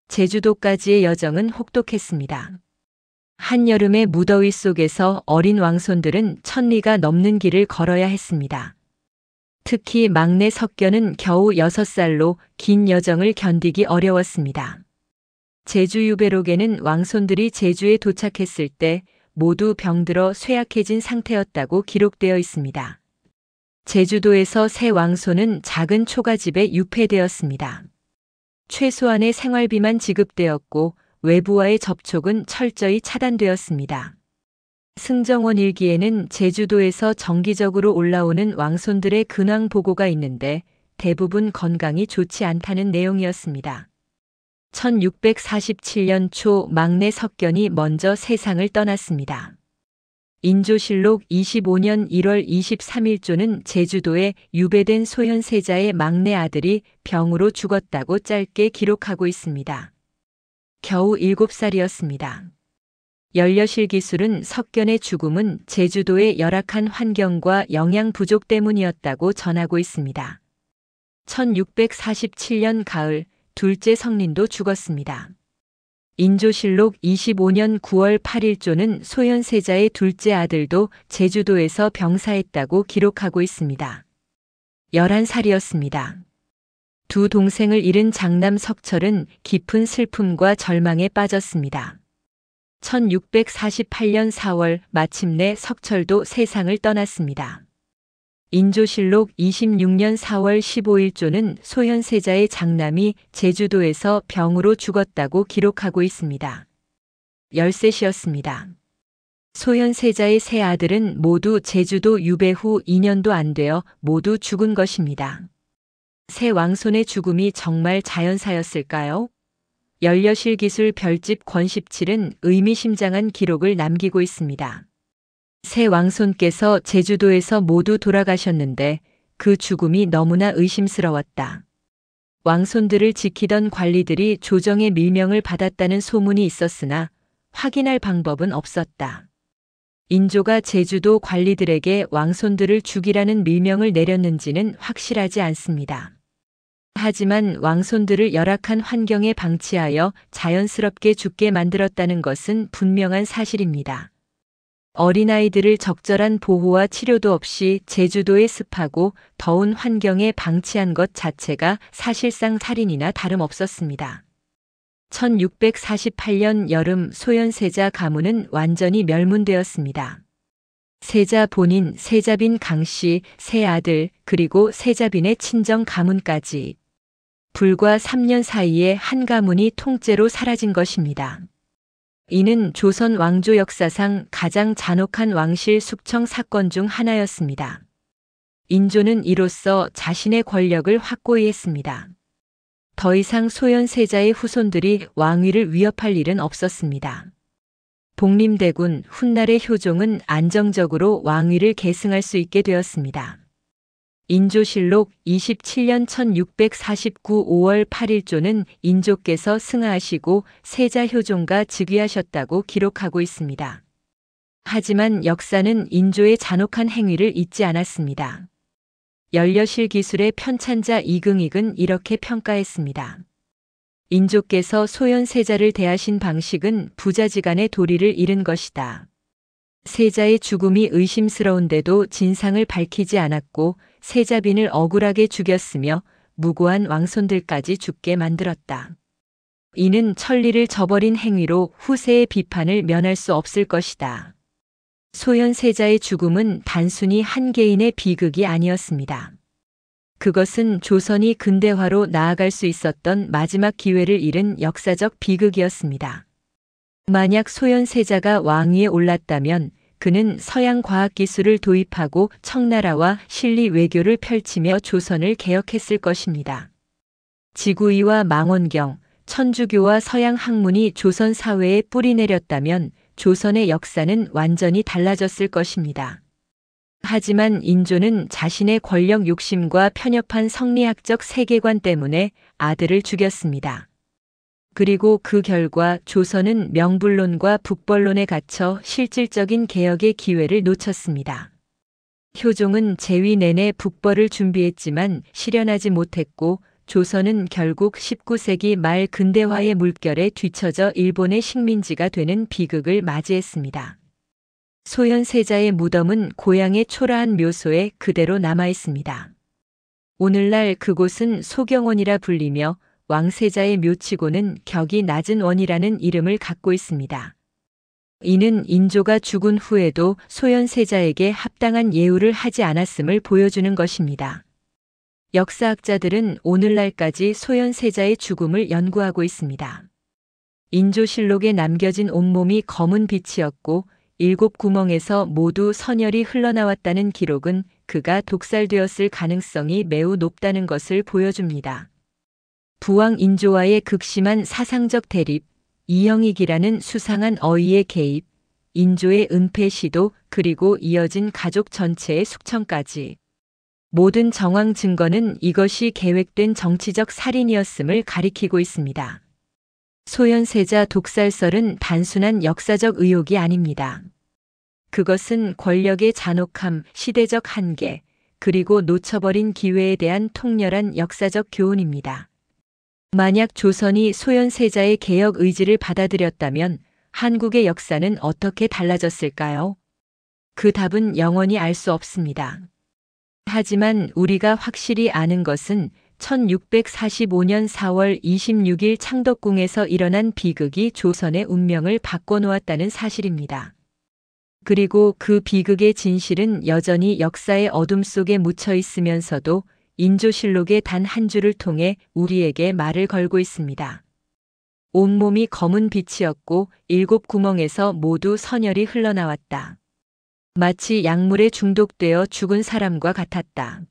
제주도까지의 여정은 혹독했습니다. 한여름의 무더위 속에서 어린 왕손들은 1000리가 넘는 길을 걸어야 했습니다. 특히 막내 석견은 겨우 6살로 긴 여정을 견디기 어려웠습니다. 제주유배록에는 왕손들이 제주에 도착했을 때 모두 병들어 쇠약해진 상태였다고 기록되어 있습니다. 제주도에서 새 왕손은 작은 초가집에 유폐되었습니다. 최소한의 생활비만 지급되었고 외부와의 접촉은 철저히 차단되었습니다. 승정원 일기에는 제주도에서 정기적으로 올라오는 왕손들의 근황 보고가 있는데 대부분 건강이 좋지 않다는 내용이었습니다. 1647년 초 막내 석견이 먼저 세상을 떠났습니다. 인조실록 25년 1월 23일조는 제주도에 유배된 소현세자의 막내 아들이 병으로 죽었다고 짧게 기록하고 있습니다. 겨우 7살이었습니다. 연려실 기술은 석견의 죽음은 제주도의 열악한 환경과 영양 부족 때문이었다고 전하고 있습니다. 1647년 가을 둘째 성린도 죽었습니다. 인조실록 25년 9월 8일조는 소현세자의 둘째 아들도 제주도에서 병사했다고 기록하고 있습니다. 11살이었습니다. 두 동생을 잃은 장남 석철은 깊은 슬픔과 절망에 빠졌습니다. 1648년 4월 마침내 석철도 세상을 떠났습니다. 인조실록 26년 4월 15일조는 소현세자의 장남이 제주도에서 병으로 죽었다고 기록하고 있습니다. 13이었습니다. 소현세자의 세 아들은 모두 제주도 유배 후 2년도 안 되어 모두 죽은 것입니다. 새 왕손의 죽음이 정말 자연사였을까요? 연려실 기술 별집 권17은 의미심장한 기록을 남기고 있습니다. 새 왕손께서 제주도에서 모두 돌아가셨는데 그 죽음이 너무나 의심스러웠다. 왕손들을 지키던 관리들이 조정의 밀명을 받았다는 소문이 있었으나 확인할 방법은 없었다. 인조가 제주도 관리들에게 왕손들을 죽이라는 밀명을 내렸는지는 확실하지 않습니다. 하지만 왕손들을 열악한 환경에 방치하여 자연스럽게 죽게 만들었다는 것은 분명한 사실입니다. 어린아이들을 적절한 보호와 치료도 없이 제주도에 습하고 더운 환경에 방치한 것 자체가 사실상 살인이나 다름없었습니다. 1648년 여름 소현세자 가문은 완전히 멸문되었습니다. 세자 본인 세자빈 강씨, 세 아들, 그리고 세자빈의 친정 가문까지 불과 3년 사이에 한 가문이 통째로 사라진 것입니다. 이는 조선 왕조 역사상 가장 잔혹한 왕실 숙청 사건 중 하나였습니다. 인조는 이로써 자신의 권력을 확고히 했습니다. 더 이상 소현세자의 후손들이 왕위를 위협할 일은 없었습니다. 복림대군 훗날의 효종은 안정적으로 왕위를 계승할 수 있게 되었습니다. 인조실록 27년 1649 5월 8일조는 인조께서 승하하시고 세자 효종과 즉위하셨다고 기록하고 있습니다. 하지만 역사는 인조의 잔혹한 행위를 잊지 않았습니다. 연려실 기술의 편찬자 이긍익은 이렇게 평가했습니다. 인조께서 소현세자를 대하신 방식은 부자지간의 도리를 잃은 것이다. 세자의 죽음이 의심스러운데도 진상을 밝히지 않았고 세자빈을 억울하게 죽였으며 무고한 왕손들까지 죽게 만들었다. 이는 천리를 저버린 행위로 후세의 비판을 면할 수 없을 것이다. 소현세자의 죽음은 단순히 한 개인의 비극이 아니었습니다. 그것은 조선이 근대화로 나아갈 수 있었던 마지막 기회를 잃은 역사적 비극이었습니다. 만약 소현세자가 왕위에 올랐다면 그는 서양 과학기술을 도입하고 청나라와 실리 외교를 펼치며 조선을 개혁했을 것입니다. 지구이와 망원경, 천주교와 서양 학문이 조선 사회에 뿌리내렸다면 조선의 역사는 완전히 달라졌을 것입니다. 하지만 인조는 자신의 권력 욕심과 편협한 성리학적 세계관 때문에 아들을 죽였습니다. 그리고 그 결과 조선은 명불론과 북벌론에 갇혀 실질적인 개혁의 기회를 놓쳤습니다. 효종은 재위 내내 북벌을 준비했지만 실현하지 못했고 조선은 결국 19세기 말 근대화의 물결에 뒤처져 일본의 식민지가 되는 비극을 맞이했습니다. 소현세자의 무덤은 고향의 초라한 묘소에 그대로 남아 있습니다. 오늘날 그곳은 소경원이라 불리며 왕세자의 묘치고는 격이 낮은 원이라는 이름을 갖고 있습니다. 이는 인조가 죽은 후에도 소현세자에게 합당한 예우를 하지 않았음을 보여주는 것입니다. 역사학자들은 오늘날까지 소현세자의 죽음을 연구하고 있습니다. 인조실록에 남겨진 온몸이 검은 빛이었고 7구멍에서 모두 선혈이 흘러나왔다는 기록은 그가 독살되었을 가능성이 매우 높다는 것을 보여줍니다. 부왕 인조와의 극심한 사상적 대립, 이영익이라는 수상한 어이의 개입, 인조의 은폐 시도 그리고 이어진 가족 전체의 숙청까지. 모든 정황 증거는 이것이 계획된 정치적 살인이었음을 가리키고 있습니다. 소현세자 독살설은 단순한 역사적 의혹이 아닙니다. 그것은 권력의 잔혹함, 시대적 한계, 그리고 놓쳐버린 기회에 대한 통렬한 역사적 교훈입니다. 만약 조선이 소현세자의 개혁 의지를 받아들였다면 한국의 역사는 어떻게 달라졌을까요? 그 답은 영원히 알 수 없습니다. 하지만 우리가 확실히 아는 것은 1645년 4월 26일 창덕궁에서 일어난 비극이 조선의 운명을 바꿔놓았다는 사실입니다. 그리고 그 비극의 진실은 여전히 역사의 어둠 속에 묻혀 있으면서도 인조실록의 단 한 줄을 통해 우리에게 말을 걸고 있습니다. 온몸이 검은 빛이었고 7구멍에서 모두 선혈이 흘러나왔다. 마치 약물에 중독되어 죽은 사람과 같았다.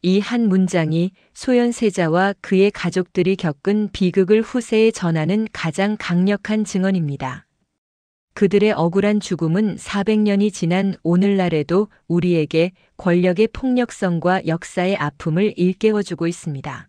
이 한 문장이 소현세자와 그의 가족들이 겪은 비극을 후세에 전하는 가장 강력한 증언입니다. 그들의 억울한 죽음은 400년이 지난 오늘날에도 우리에게 권력의 폭력성과 역사의 아픔을 일깨워주고 있습니다.